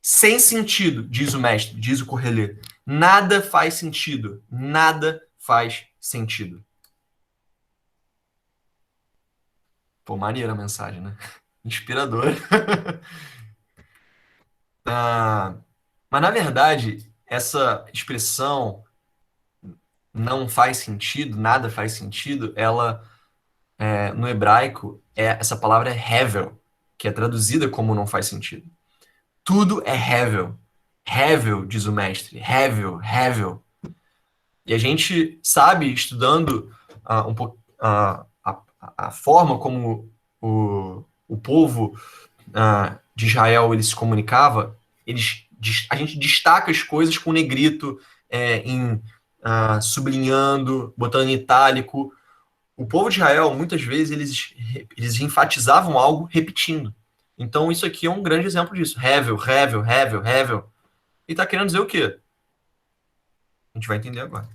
Sem sentido, diz o mestre, diz o Correlê. Nada faz sentido. Nada faz sentido. Pô, maneira a mensagem, né? Inspiradora. Mas, na verdade, essa expressão não faz sentido, nada faz sentido, ela, no hebraico, essa palavra é hevel, que é traduzida como não faz sentido. Tudo é hevel. Hevel, diz o mestre. Hevel, hevel. E a gente sabe, estudando um pouco a forma como o povo de Israel ele se comunicava, a gente destaca as coisas com negrito, sublinhando, botando em itálico. O povo de Israel, muitas vezes, eles enfatizavam algo repetindo. Então, isso aqui é um grande exemplo disso. Hevel, hevel, hevel, hevel. E está querendo dizer o quê? A gente vai entender agora.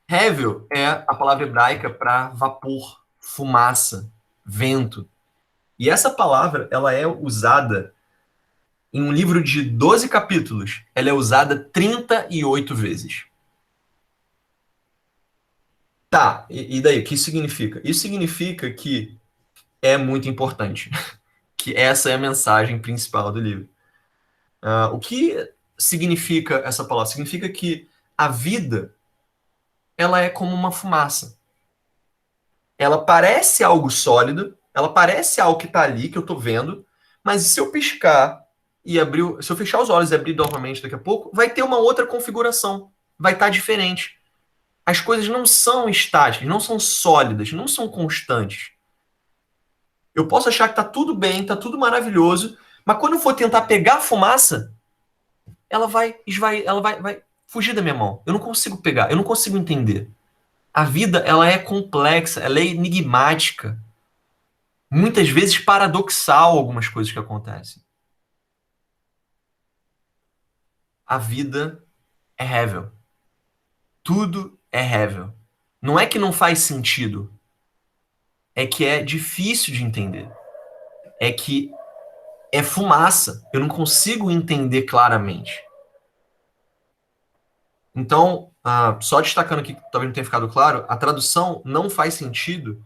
Hevel é a palavra hebraica para vapor, fumaça, vento. E essa palavra, ela é usada em um livro de 12 capítulos. Ela é usada 38 vezes. Tá, e daí? O que isso significa? Isso significa que é muito importante. Que essa é a mensagem principal do livro. O que significa essa palavra? Significa que a vida, ela é como uma fumaça. Ela parece algo sólido, ela parece algo que está ali, que eu estou vendo, mas se eu piscar e abrir, se eu fechar os olhos e abrir novamente daqui a pouco, vai ter uma outra configuração, vai estar diferente. As coisas não são estáticas, não são sólidas, não são constantes. Eu posso achar que está tudo bem, está tudo maravilhoso, mas quando eu for tentar pegar a fumaça, ela vai fugir da minha mão. Eu não consigo pegar, eu não consigo entender. A vida, ela é complexa, ela é enigmática. Muitas vezes paradoxal algumas coisas que acontecem. A vida é hevel. Tudo é hevel. Não é que não faz sentido. É que é difícil de entender. É que é fumaça. Eu não consigo entender claramente. Então, só destacando aqui, que talvez não tenha ficado claro, a tradução não faz sentido.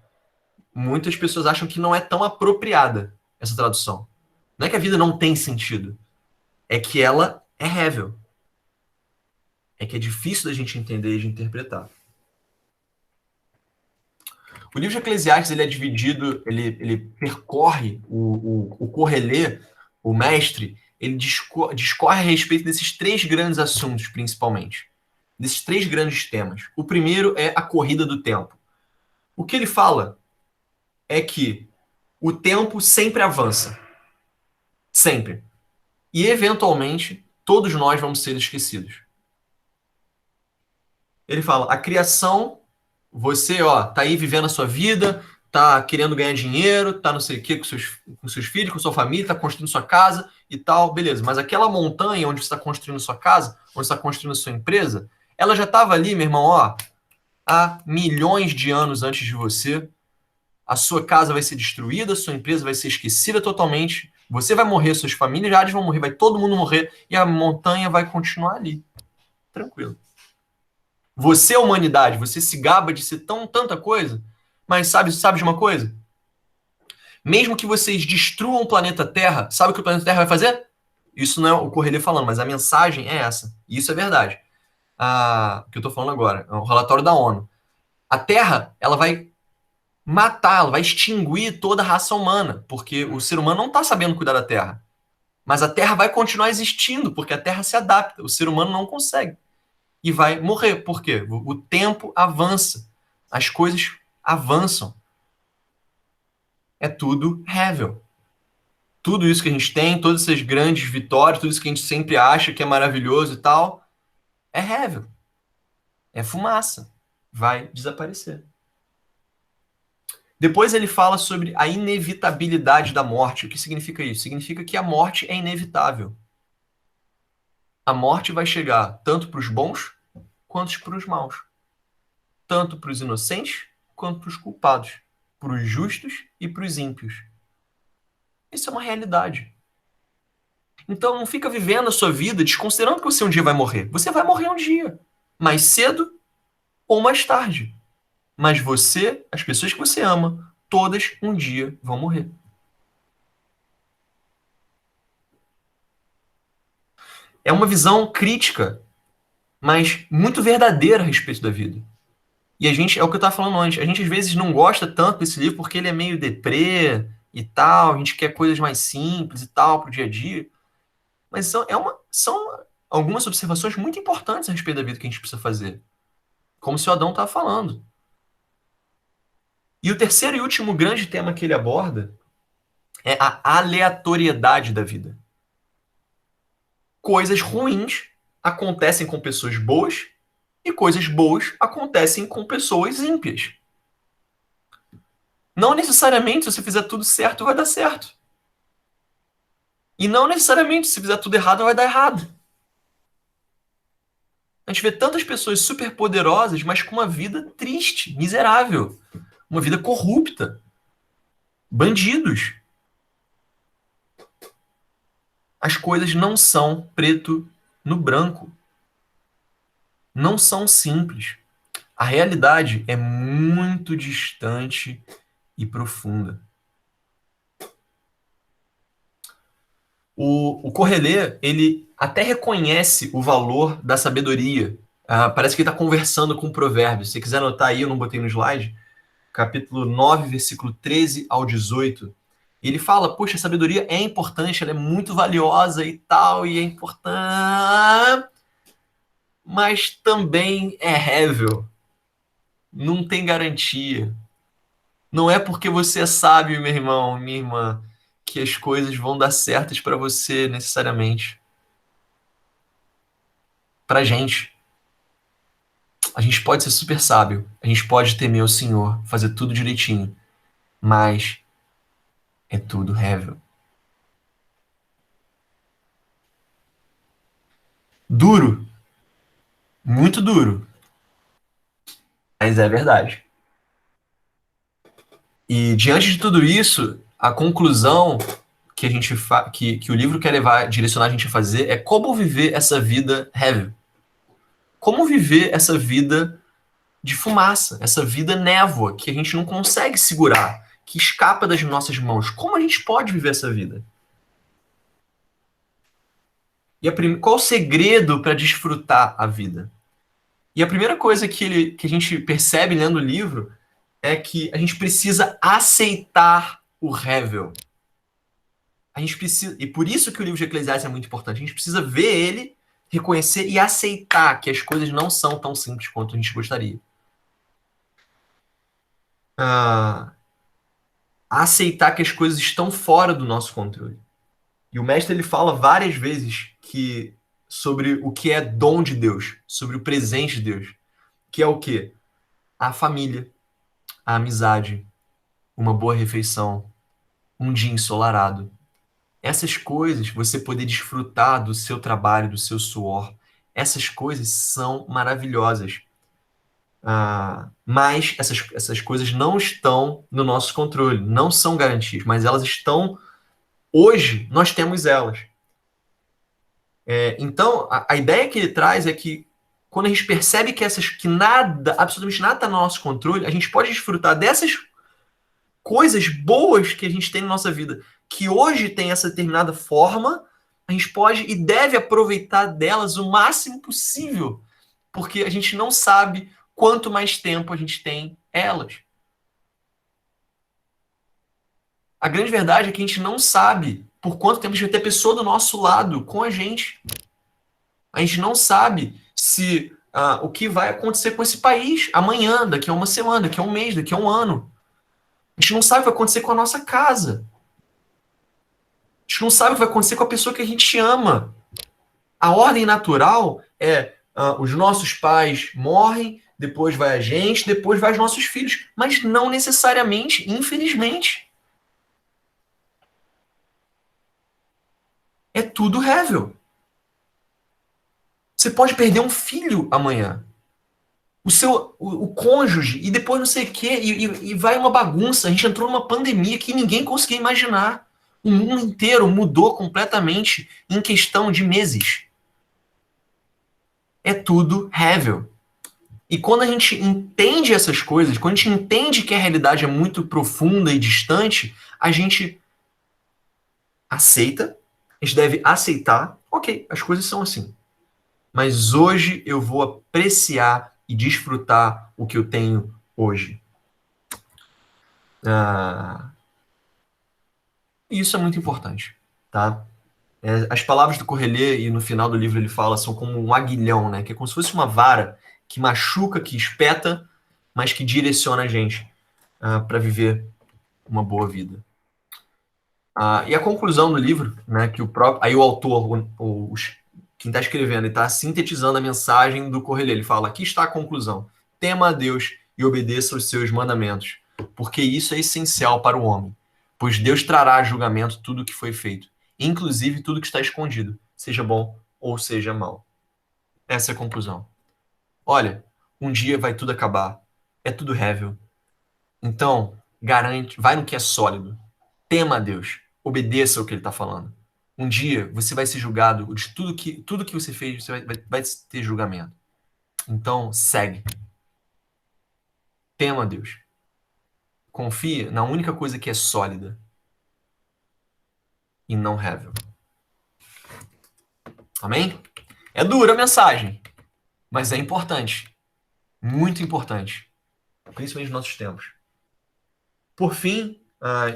Muitas pessoas acham que não é tão apropriada essa tradução. Não é que a vida não tem sentido. É que ela é hevel. É que é difícil da gente entender e de interpretar. O livro de Eclesiastes ele é dividido, ele percorre o Correlê, o mestre, ele discorre a respeito desses três grandes assuntos, principalmente. Desses três grandes temas. O primeiro é a corrida do tempo. O que ele fala é que o tempo sempre avança. Sempre. E, eventualmente, todos nós vamos ser esquecidos. Ele fala, a criação, você, tá aí vivendo a sua vida, tá querendo ganhar dinheiro, tá não sei o quê com seus filhos, com sua família, tá construindo sua casa e tal, beleza. Mas aquela montanha onde você está construindo sua casa, onde você está construindo sua empresa, ela já estava ali, meu irmão, há milhões de anos antes de você. A sua casa vai ser destruída, a sua empresa vai ser esquecida totalmente. Você vai morrer, suas familiares vão morrer, vai todo mundo morrer e a montanha vai continuar ali. Tranquilo. Você, humanidade, você se gaba de ser tanta coisa, mas sabe de uma coisa? Mesmo que vocês destruam o planeta Terra, sabe o que o planeta Terra vai fazer? Isso não é o Correia falando, mas a mensagem é essa. E isso é verdade. O que eu estou falando agora, é um relatório da ONU. A Terra, ela vai matar, ela vai extinguir toda a raça humana, porque o ser humano não está sabendo cuidar da Terra. Mas a Terra vai continuar existindo, porque a Terra se adapta. O ser humano não consegue. E vai morrer. Por quê? O tempo avança. As coisas avançam. É tudo Hevel. Tudo isso que a gente tem, todas essas grandes vitórias, tudo isso que a gente sempre acha que é maravilhoso e tal, é Hevel. É fumaça. Vai desaparecer. Depois ele fala sobre a inevitabilidade da morte. O que significa isso? Significa que a morte é inevitável. A morte vai chegar tanto para os bons quanto para os maus. Tanto para os inocentes quanto para os culpados. Para os justos e para os ímpios. Isso é uma realidade. Então não fica vivendo a sua vida desconsiderando que você um dia vai morrer. Você vai morrer um dia. Mais cedo ou mais tarde. Mas você, as pessoas que você ama, todas um dia vão morrer. É uma visão crítica, mas muito verdadeira a respeito da vida. E a gente, é o que eu estava falando antes, a gente às vezes não gosta tanto desse livro porque ele é meio deprê e tal, a gente quer coisas mais simples e tal pro dia a dia. Mas são algumas observações muito importantes a respeito da vida que a gente precisa fazer. Como o seu Adão estava falando. E o terceiro e último grande tema que ele aborda é a aleatoriedade da vida. Coisas ruins acontecem com pessoas boas e coisas boas acontecem com pessoas ímpias. Não necessariamente se você fizer tudo certo vai dar certo. E não necessariamente se fizer tudo errado vai dar errado. A gente vê tantas pessoas super poderosas, mas com uma vida triste, miserável. Uma vida corrupta. Bandidos. As coisas não são preto no branco. Não são simples. A realidade é muito distante e profunda. O Correlê, ele até reconhece o valor da sabedoria. Parece que ele está conversando com Provérbios. Se você quiser anotar aí, eu não botei no slide, capítulo 9, versículo 13 ao 18. Ele fala, poxa, a sabedoria é importante, ela é muito valiosa e tal, e é importante, mas também é Hevel. Não tem garantia. Não é porque você é sábio, meu irmão, minha irmã, que as coisas vão dar certas para você necessariamente. Pra gente. A gente pode ser super sábio, a gente pode temer o Senhor, fazer tudo direitinho, mas é tudo Hevel. Duro. Muito duro. Mas é verdade. E diante de tudo isso, a conclusão que a gente que o livro quer levar, direcionar a gente a fazer é como viver essa vida Hevel. Como viver essa vida de fumaça, essa vida névoa que a gente não consegue segurar, que escapa das nossas mãos. Como a gente pode viver essa vida? E qual o segredo para desfrutar a vida? E a primeira coisa que a gente percebe lendo o livro é que a gente precisa aceitar o Hevel. A gente precisa, e por isso que o livro de Eclesiastes é muito importante. A gente precisa ver ele, reconhecer e aceitar que as coisas não são tão simples quanto a gente gostaria. Aceitar que as coisas estão fora do nosso controle. E o mestre ele fala várias vezes sobre o que é dom de Deus, sobre o presente de Deus, que é o quê? A família, a amizade, uma boa refeição, um dia ensolarado. Essas coisas, você poder desfrutar do seu trabalho, do seu suor, essas coisas são maravilhosas. Mas essas coisas não estão no nosso controle, não são garantias, mas elas estão. Hoje, nós temos elas. Então, a ideia que ele traz é que quando a gente percebe que nada, absolutamente nada está no nosso controle, a gente pode desfrutar dessas coisas boas que a gente tem na nossa vida, que hoje tem essa determinada forma, a gente pode e deve aproveitar delas o máximo possível, porque a gente não sabe quanto mais tempo a gente tem elas. A grande verdade é que a gente não sabe por quanto tempo a gente vai ter pessoa do nosso lado com a gente. A gente não sabe se o que vai acontecer com esse país amanhã, daqui a uma semana, daqui a um mês, daqui a um ano. A gente não sabe o que vai acontecer com a nossa casa. A gente não sabe o que vai acontecer com a pessoa que a gente ama. A ordem natural é os nossos pais morrem, depois vai a gente, depois vai os nossos filhos. Mas não necessariamente, infelizmente. É tudo rével. Você pode perder um filho amanhã. O cônjuge, e depois não sei o quê, e vai uma bagunça. A gente entrou numa pandemia que ninguém conseguia imaginar. O mundo inteiro mudou completamente em questão de meses. É tudo rével. E quando a gente entende essas coisas, quando a gente entende que a realidade é muito profunda e distante, a gente aceita, a gente deve aceitar, ok, as coisas são assim. Mas hoje eu vou apreciar e desfrutar o que eu tenho hoje. Isso é muito importante, tá? As palavras do Correlê, e no final do livro ele fala, são como um aguilhão, né? Que é como se fosse uma vara que machuca, que espeta, mas que direciona a gente para viver uma boa vida. E a conclusão do livro, né? Que aí o autor, quem está escrevendo, ele está sintetizando a mensagem do Correlê. Ele fala: aqui está a conclusão. Tema a Deus e obedeça os seus mandamentos, porque isso é essencial para o homem, pois Deus trará a julgamento tudo o que foi feito, inclusive tudo que está escondido, seja bom ou seja mal. Essa é a conclusão. Olha, um dia vai tudo acabar. É tudo rével. Então, garante, vai no que é sólido. Tema a Deus. Obedeça o que ele está falando. Um dia você vai ser julgado de tudo que você fez, você vai ter julgamento. Então, segue. Tema a Deus. Confia na única coisa que é sólida e não rével. Amém? É dura a mensagem, mas é importante. Muito importante. Principalmente nos nossos tempos. Por fim,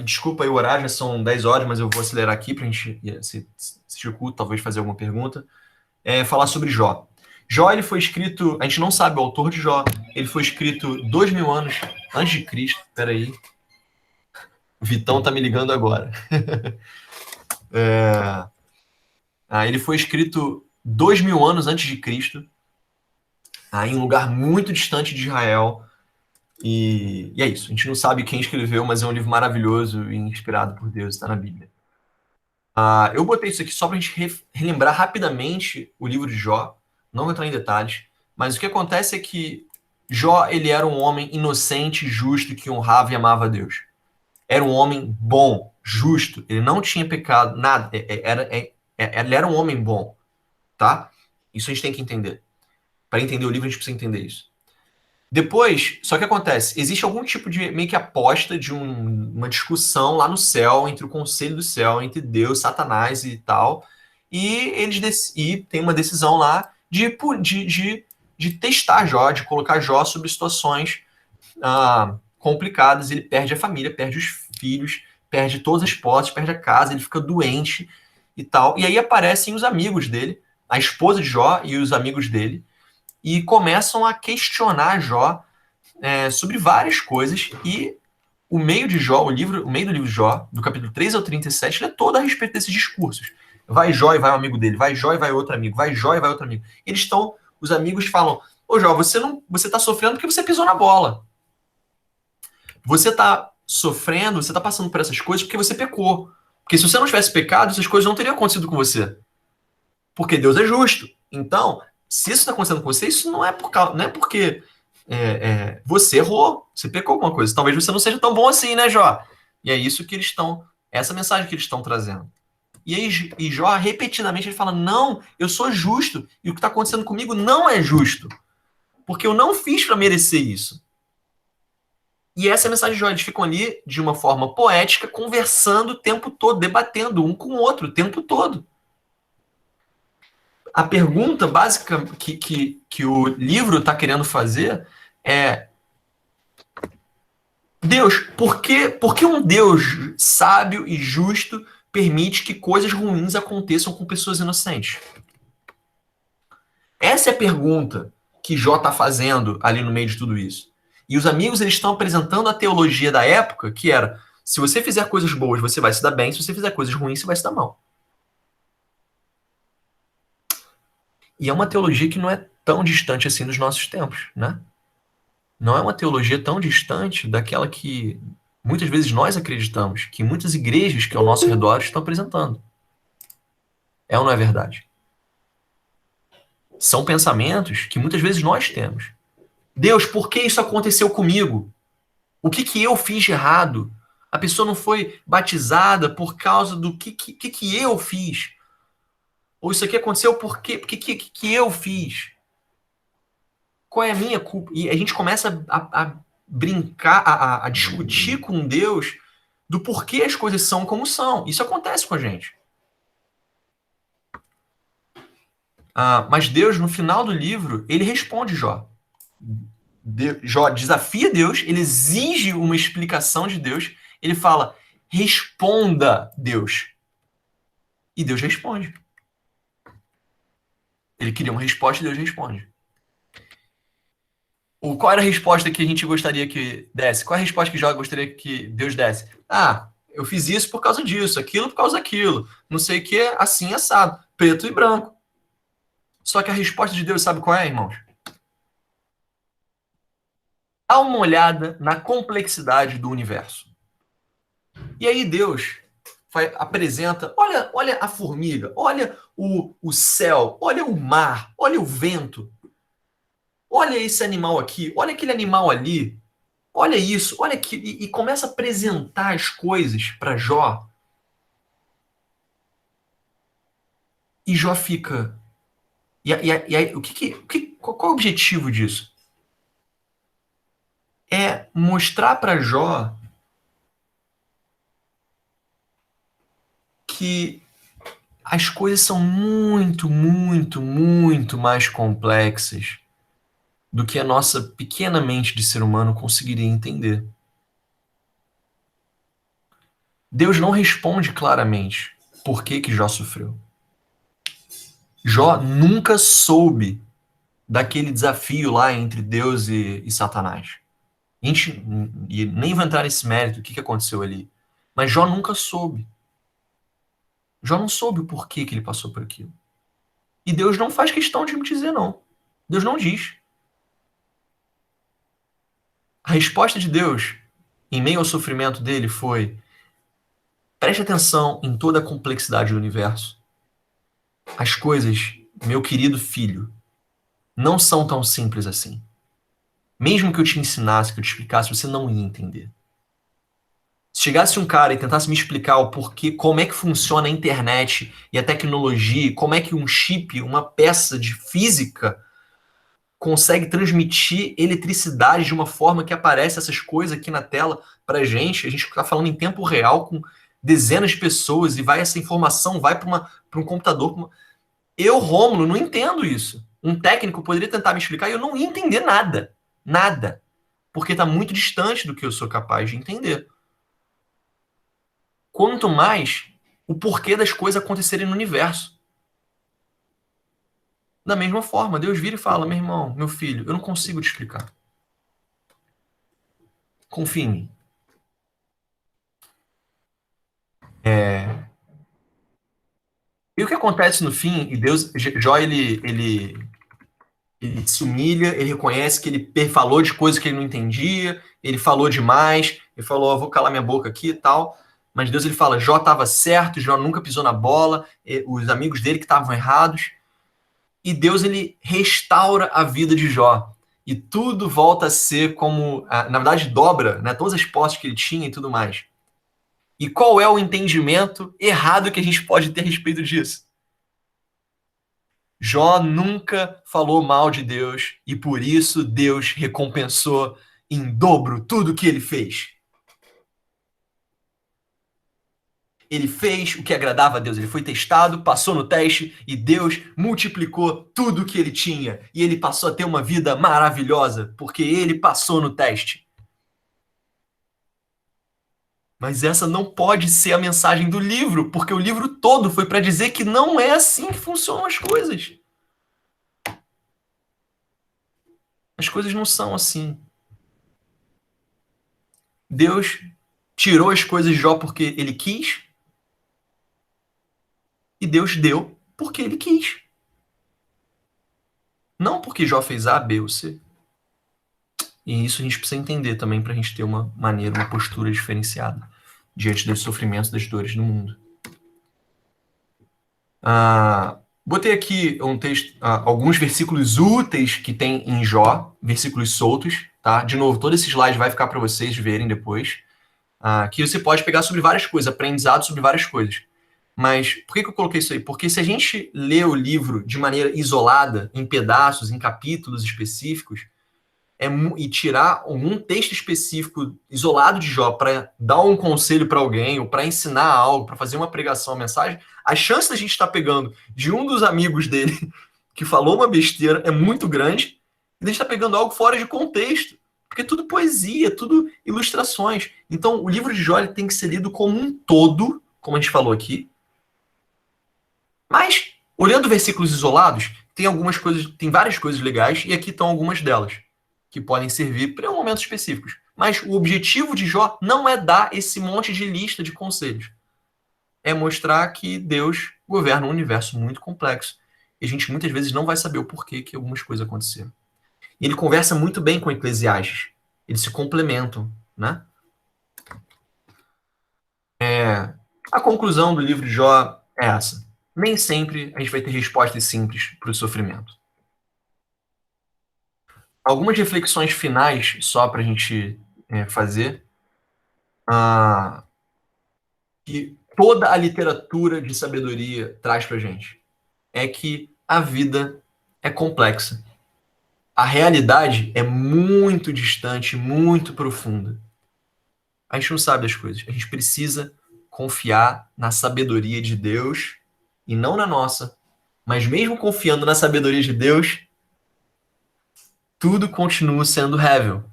desculpa aí o horário, já são 10 horas, mas eu vou acelerar aqui para a gente assistir o culto, talvez fazer alguma pergunta. Falar sobre Jó. Jó, ele foi escrito, a gente não sabe o autor de Jó, ele foi escrito 2000 anos antes de Cristo. Espera aí. O Vitão tá me ligando agora. Ele foi escrito 2000 anos antes de Cristo, em um lugar muito distante de Israel. E é isso. A gente não sabe quem escreveu, mas é um livro maravilhoso e inspirado por Deus, está na Bíblia. Eu botei isso aqui só para a gente relembrar rapidamente o livro de Jó. Não vou entrar em detalhes, mas o que acontece é que Jó, ele era um homem inocente, justo, que honrava e amava a Deus. Era um homem bom, justo, ele não tinha pecado, nada. Ele era um homem bom, tá? Isso a gente tem que entender. Para entender o livro, a gente precisa entender isso. Depois, só que acontece, existe algum tipo de meio que aposta de uma discussão lá no céu, entre o conselho do céu, entre Deus, Satanás e tal, e tem uma decisão lá de testar Jó, de colocar Jó sobre situações complicadas. Ele perde a família, perde os filhos, perde todas as posses, perde a casa, ele fica doente e tal. E aí aparecem os amigos dele, a esposa de Jó e os amigos dele, e começam a questionar Jó sobre várias coisas. E o meio de Jó, o meio do livro de Jó, do capítulo 3 ao 37, ele é todo a respeito desses discursos. Vai Jó e vai um amigo dele, vai Jó e vai outro amigo, vai Jó e vai outro amigo. Os amigos falam: ô Jó, você tá sofrendo porque você pisou na bola. Você tá sofrendo, você tá passando por essas coisas porque você pecou. Porque se você não tivesse pecado, essas coisas não teriam acontecido com você. Porque Deus é justo. Então, se isso está acontecendo com você, isso não é porque você errou, você pecou alguma coisa. Talvez você não seja tão bom assim, né, Jó? E é isso que eles estão, essa mensagem que eles estão trazendo. E aí Jó, repetidamente, ele fala, não, eu sou justo, e o que está acontecendo comigo não é justo, porque eu não fiz para merecer isso. E essa é a mensagem de Jó, eles ficam ali de uma forma poética, conversando o tempo todo, debatendo um com o outro o tempo todo. A pergunta básica que o livro está querendo fazer é: Deus, por que um Deus sábio e justo permite que coisas ruins aconteçam com pessoas inocentes? Essa é a pergunta que Jó está fazendo ali no meio de tudo isso. E os amigos eles estão apresentando a teologia da época, que era: se você fizer coisas boas, você vai se dar bem; se você fizer coisas ruins, você vai se dar mal. E é uma teologia que não é tão distante assim dos nossos tempos, né? Não é uma teologia tão distante daquela que muitas vezes nós acreditamos, que muitas igrejas que ao nosso redor estão apresentando. É ou não é verdade? São pensamentos que muitas vezes nós temos. Deus, por que isso aconteceu comigo? O que eu fiz de errado? A pessoa não foi batizada por causa do que eu fiz? Ou isso aqui aconteceu porque que eu fiz? Qual é a minha culpa? E a gente começa a brincar, a discutir com Deus do porquê as coisas são como são. Isso acontece com a gente. Mas Deus, no final do livro, ele responde Jó. Jó desafia Deus, ele exige uma explicação de Deus, ele fala, responda, Deus. E Deus responde. Ele queria uma resposta e Deus responde. Qual era a resposta que a gente gostaria que desse? Qual é a resposta que Jó gostaria que Deus desse? Eu fiz isso por causa disso, aquilo por causa daquilo, não sei o que, assim, assado, preto e branco. Só que a resposta de Deus, sabe qual é, irmãos? Dá uma olhada na complexidade do universo. E aí Deus apresenta, olha a formiga, olha o céu, olha o mar, olha o vento. Olha esse animal aqui, olha aquele animal ali, olha isso, olha aquilo, e começa a apresentar as coisas para Jó. E Jó fica... E aí, qual é o objetivo disso? É mostrar para Jó que as coisas são muito, muito, muito mais complexas do que a nossa pequena mente de ser humano conseguiria entender. Deus não responde claramente por que Jó sofreu. Jó nunca soube daquele desafio lá entre Deus e Satanás. A gente nem vai entrar nesse mérito, o que aconteceu ali. Mas Jó nunca soube. Jó não soube o porquê que ele passou por aquilo. E Deus não faz questão de me dizer, não. Deus não diz. A resposta de Deus, em meio ao sofrimento dele, foi: preste atenção em toda a complexidade do universo. As coisas, meu querido filho, não são tão simples assim. Mesmo que eu te ensinasse, que eu te explicasse, você não ia entender. Se chegasse um cara e tentasse me explicar o porquê, como é que funciona a internet e a tecnologia, como é que um chip, uma peça de física, consegue transmitir eletricidade de uma forma que aparece essas coisas aqui na tela pra gente. A gente está falando em tempo real com dezenas de pessoas e essa informação vai para um computador. Eu, Rômulo, não entendo isso. Um técnico poderia tentar me explicar e eu não ia entender nada. Nada. Porque está muito distante do que eu sou capaz de entender. Quanto mais o porquê das coisas acontecerem no universo. Da mesma forma, Deus vira e fala: meu irmão, meu filho, eu não consigo te explicar. Confia em mim. E o que acontece no fim, e Deus, Jó, ele se humilha, ele reconhece que ele falou de coisas que ele não entendia, ele falou demais, ele falou, vou calar minha boca aqui e tal, mas Deus ele fala, Jó estava certo, Jó nunca pisou na bola, os amigos dele que estavam errados, e Deus ele restaura a vida de Jó. e tudo volta a ser como, na verdade, dobra, né, todas as posses que ele tinha e tudo mais. E qual é o entendimento errado que a gente pode ter a respeito disso? Jó nunca falou mal de Deus e por isso Deus recompensou em dobro tudo que ele fez. Ele fez o que agradava a Deus, ele foi testado, passou no teste e Deus multiplicou tudo que ele tinha. E ele passou a ter uma vida maravilhosa, porque ele passou no teste. Mas essa não pode ser a mensagem do livro, porque o livro todo foi para dizer que não é assim que funcionam as coisas. As coisas não são assim. Deus tirou as coisas de Jó porque ele quis, e Deus deu porque ele quis. Não porque Jó fez A, B ou C. E isso a gente precisa entender também para a gente ter uma maneira, uma postura diferenciada diante dos sofrimentos, das dores do mundo. Botei aqui um texto, alguns versículos úteis que tem em Jó, versículos soltos, tá? De novo, todo esse slide vai ficar para vocês verem depois, que você pode pegar sobre várias coisas, aprendizado sobre várias coisas. Mas por que eu coloquei isso aí? Porque se a gente lê o livro de maneira isolada, em pedaços, em capítulos específicos, e tirar algum texto específico isolado de Jó para dar um conselho para alguém, ou para ensinar algo, para fazer uma pregação, uma mensagem, a chance da gente estar pegando de um dos amigos dele que falou uma besteira é muito grande, e a gente está pegando algo fora de contexto, porque é tudo poesia, tudo ilustrações. Então, o livro de Jó ele tem que ser lido como um todo, como a gente falou aqui, mas, olhando versículos isolados, tem várias coisas legais, e aqui estão algumas delas que podem servir para momentos específicos. Mas o objetivo de Jó não é dar esse monte de lista de conselhos. É mostrar que Deus governa um universo muito complexo. E a gente muitas vezes não vai saber o porquê que algumas coisas aconteceram. E ele conversa muito bem com Eclesiastes. Eles se complementam, né? A conclusão do livro de Jó é essa. Nem sempre a gente vai ter respostas simples para o sofrimento. Algumas reflexões finais, só para a gente fazer, que toda a literatura de sabedoria traz para a gente, é que a vida é complexa. A realidade é muito distante, muito profunda. A gente não sabe das coisas. A gente precisa confiar na sabedoria de Deus e não na nossa. Mas mesmo confiando na sabedoria de Deus, tudo continua sendo rével.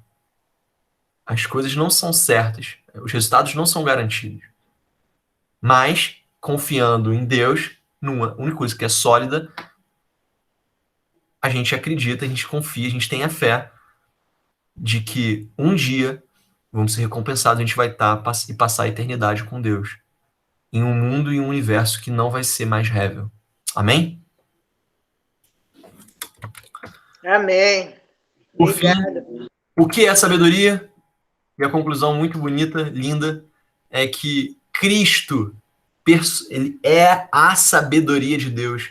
As coisas não são certas. Os resultados não são garantidos. Mas, confiando em Deus, numa única coisa que é sólida, a gente acredita, a gente confia, a gente tem a fé de que um dia vamos ser recompensados, a gente vai estar e passar a eternidade com Deus. Em um mundo e um universo que não vai ser mais rével. Amém? Amém. Por fim, o que é sabedoria? E a conclusão muito bonita, linda, é que Cristo, ele é a sabedoria de Deus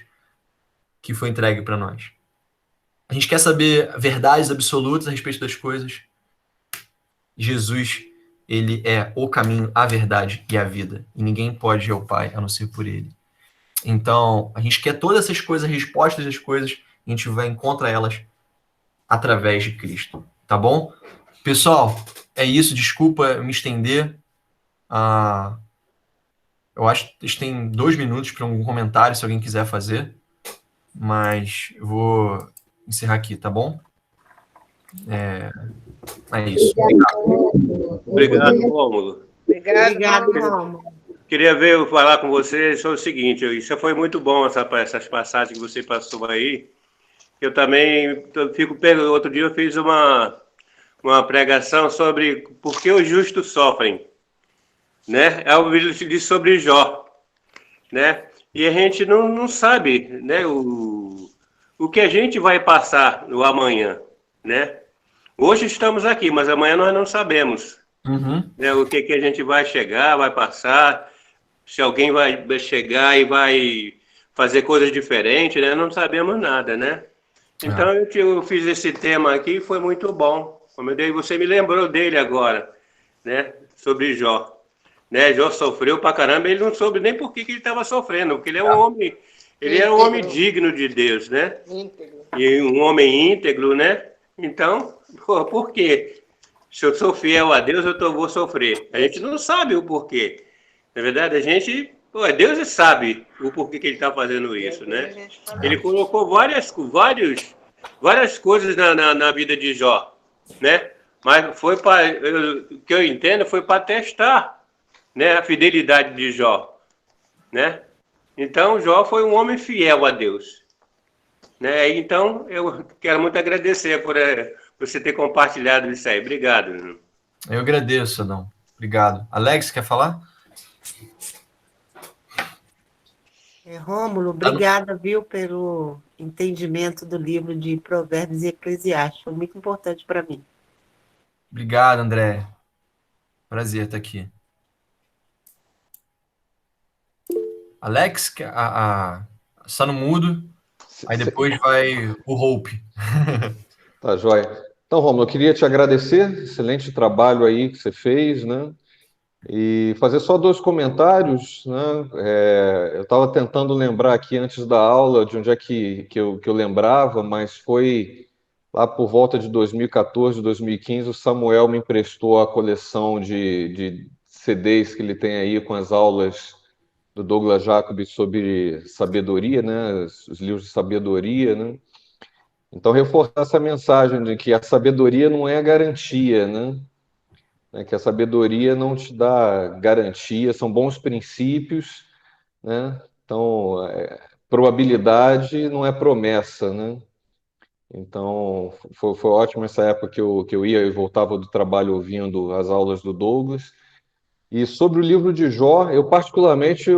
que foi entregue para nós. A gente quer saber verdades absolutas a respeito das coisas. Jesus, ele é o caminho, a verdade e a vida. E ninguém pode ir ao Pai a não ser por ele. Então, a gente quer todas essas coisas, respostas das coisas, a gente vai encontrar elas através de Cristo. Tá bom? Pessoal, é isso. Desculpa me estender. Eu acho que eles têm 2 minutos para um comentário, se alguém quiser fazer. Mas eu vou encerrar aqui, tá bom? É isso. Obrigado, Rômulo. Obrigado, Rômulo. Queria falar com você sobre o seguinte, isso foi muito bom, essas passagens que você passou aí. Eu também outro dia eu fiz uma pregação sobre por que os justos sofrem, né? É um vídeo sobre Jó, né? E a gente não sabe, né, o que a gente vai passar no amanhã, né? Hoje estamos aqui, mas amanhã nós não sabemos, né, o que a gente vai chegar, vai passar, se alguém vai chegar e vai fazer coisas diferentes, né? Não sabemos nada, né? Então eu fiz esse tema aqui e foi muito bom. Como eu dei, você me lembrou dele agora, né? Sobre Jó. Né? Jó sofreu pra caramba, ele não soube nem por que ele estava sofrendo, porque ele é um homem, ele era um homem digno de Deus, né? Íntegro. E um homem íntegro, né? Então, por quê? Se eu sou fiel a Deus, vou sofrer. A gente não sabe o porquê. Na verdade, a gente... Deus sabe o porquê que ele está fazendo isso, né? Ele colocou várias coisas na vida de Jó, né? Mas foi para... O que eu entendo foi para testar, né, a fidelidade de Jó, né? Então, Jó foi um homem fiel a Deus, né? Então, eu quero muito agradecer por você ter compartilhado isso aí. Obrigado. Eu agradeço, Adão. Obrigado. Alex, quer falar? Rômulo, obrigada, viu, pelo entendimento do livro de Provérbios e Eclesiastes. Foi muito importante para mim. Obrigado, André. Prazer estar aqui. Alex, só no mudo, aí depois vai o Hope. Tá, joia. Então, Romulo, eu queria te agradecer, excelente trabalho aí que você fez, né? E fazer só 2 comentários, né? Eu estava tentando lembrar aqui antes da aula de onde é que eu lembrava, mas foi lá por volta de 2014, 2015, o Samuel me emprestou a coleção de CDs que ele tem aí com as aulas do Douglas Jacobs sobre sabedoria, né? Os livros de sabedoria, né? Então, reforçar essa mensagem de que a sabedoria não é garantia, né? Que a sabedoria não te dá garantia, são bons princípios, né? Então, probabilidade não é promessa, né? Então, foi ótimo essa época que eu ia e voltava do trabalho ouvindo as aulas do Douglas. E sobre o livro de Jó, eu particularmente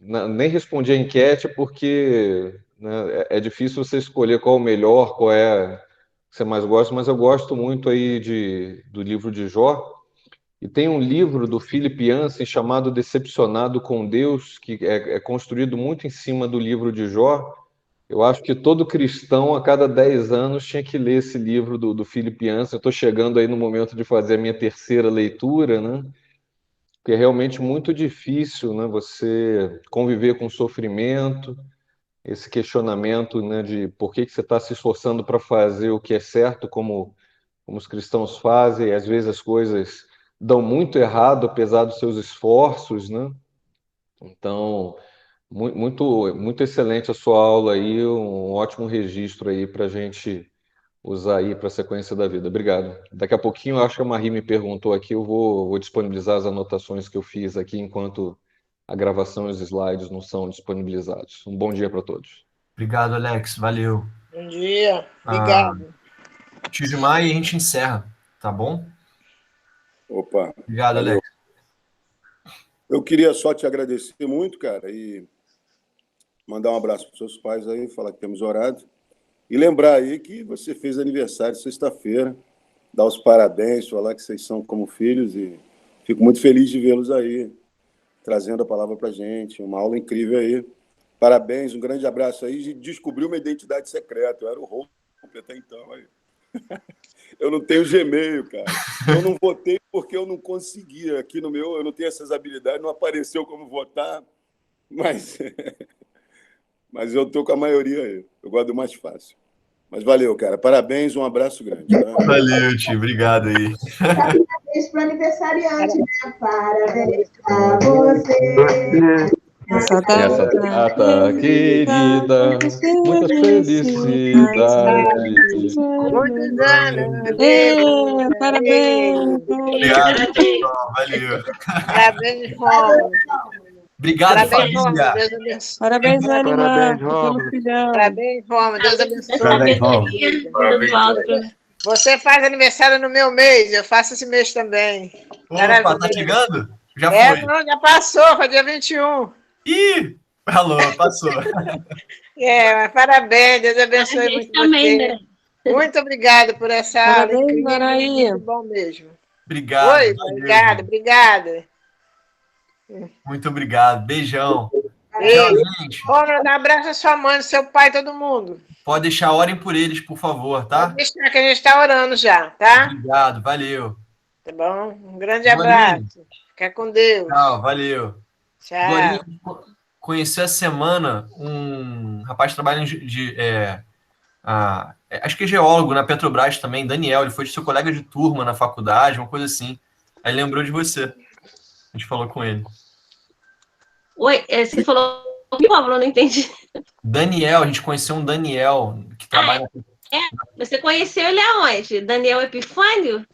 nem respondi a enquete porque, né, é difícil você escolher qual o melhor, qual é que você mais gosta, mas eu gosto muito aí do livro de Jó. E tem um livro do Philip Yancey chamado Decepcionado com Deus, que é construído muito em cima do livro de Jó. Eu acho que todo cristão, a cada 10 anos, tinha que ler esse livro do Philip Yancey. Eu estou chegando aí no momento de fazer a minha 3ª leitura, né? Porque é realmente muito difícil, né, você conviver com sofrimento, esse questionamento, né, de por que você está se esforçando para fazer o que é certo, como os cristãos fazem, e às vezes as coisas dão muito errado, apesar dos seus esforços, né? Então, muito excelente a sua aula aí, um ótimo registro aí para a gente usar aí para a sequência da vida. Obrigado. Daqui a pouquinho, eu acho que a Marie me perguntou aqui, eu vou disponibilizar as anotações que eu fiz aqui enquanto a gravação e os slides não são disponibilizados. Um bom dia para todos. Obrigado, Alex. Valeu. Bom dia. Obrigado. Tio Gilmar, e a gente encerra, tá bom? Opa. Obrigado, valeu. Alex. Eu queria só te agradecer muito, cara, e mandar um abraço para os seus pais aí, falar que temos orado. E lembrar aí que você fez aniversário sexta-feira, dar os parabéns, falar que vocês são como filhos e fico muito feliz de vê-los aí, trazendo a palavra para a gente, uma aula incrível aí. Parabéns, um grande abraço aí. Descobri uma identidade secreta, eu era o Hope até então. Aí. Eu não tenho Gmail, cara. Eu não votei porque eu não conseguia. Aqui no meu, eu não tenho essas habilidades, não apareceu como votar, mas eu estou com a maioria aí. Eu gosto do mais fácil. Mas valeu, cara. Parabéns, um abraço grande. Tá? Valeu, tio. Obrigado aí. Parabéns para o aniversariante, né? Parabéns a você. Nessa data querida, muita felicidade. Muitos anos. Parabéns. Obrigado, pessoal. Valeu. Parabéns, Rômulo. Obrigado, Parabéns, Rômulo. família. Deus abençoe. Parabéns, Alimar, pelo filhão. Parabéns, Rômulo. Deus abençoe. Parabéns, Rômulo. Você faz aniversário no meu mês, eu faço esse mês também. Opa, tá chegando? Já foi. Não, já passou, foi dia 21. Ih, falou, passou. Mas parabéns, Deus abençoe muito também, você. né? Muito obrigada por essa aula. Parabéns, Maraí. Muito bom mesmo. Obrigado. Oi, valeu, obrigada. Muito obrigado. Beijão. Tchau, gente. Rômulo, dá um abraço à sua mãe, ao seu pai, todo mundo. Pode deixar, orem por eles, por favor, tá? Pode deixar que a gente está orando já, tá? Obrigado, valeu. Tá bom? Um grande Glorinha. abraço. Fica com Deus. Tchau, valeu. Tchau. Glorinha, conheci essa semana um rapaz que trabalha acho que é geólogo na Petrobras também, Daniel. Ele foi seu colega de turma na faculdade, uma coisa assim. Aí lembrou de você. A gente falou com ele. Oi, você falou que eu não entendi. Daniel, a gente conheceu um Daniel que trabalha. Você conheceu ele aonde? Daniel Epifânio?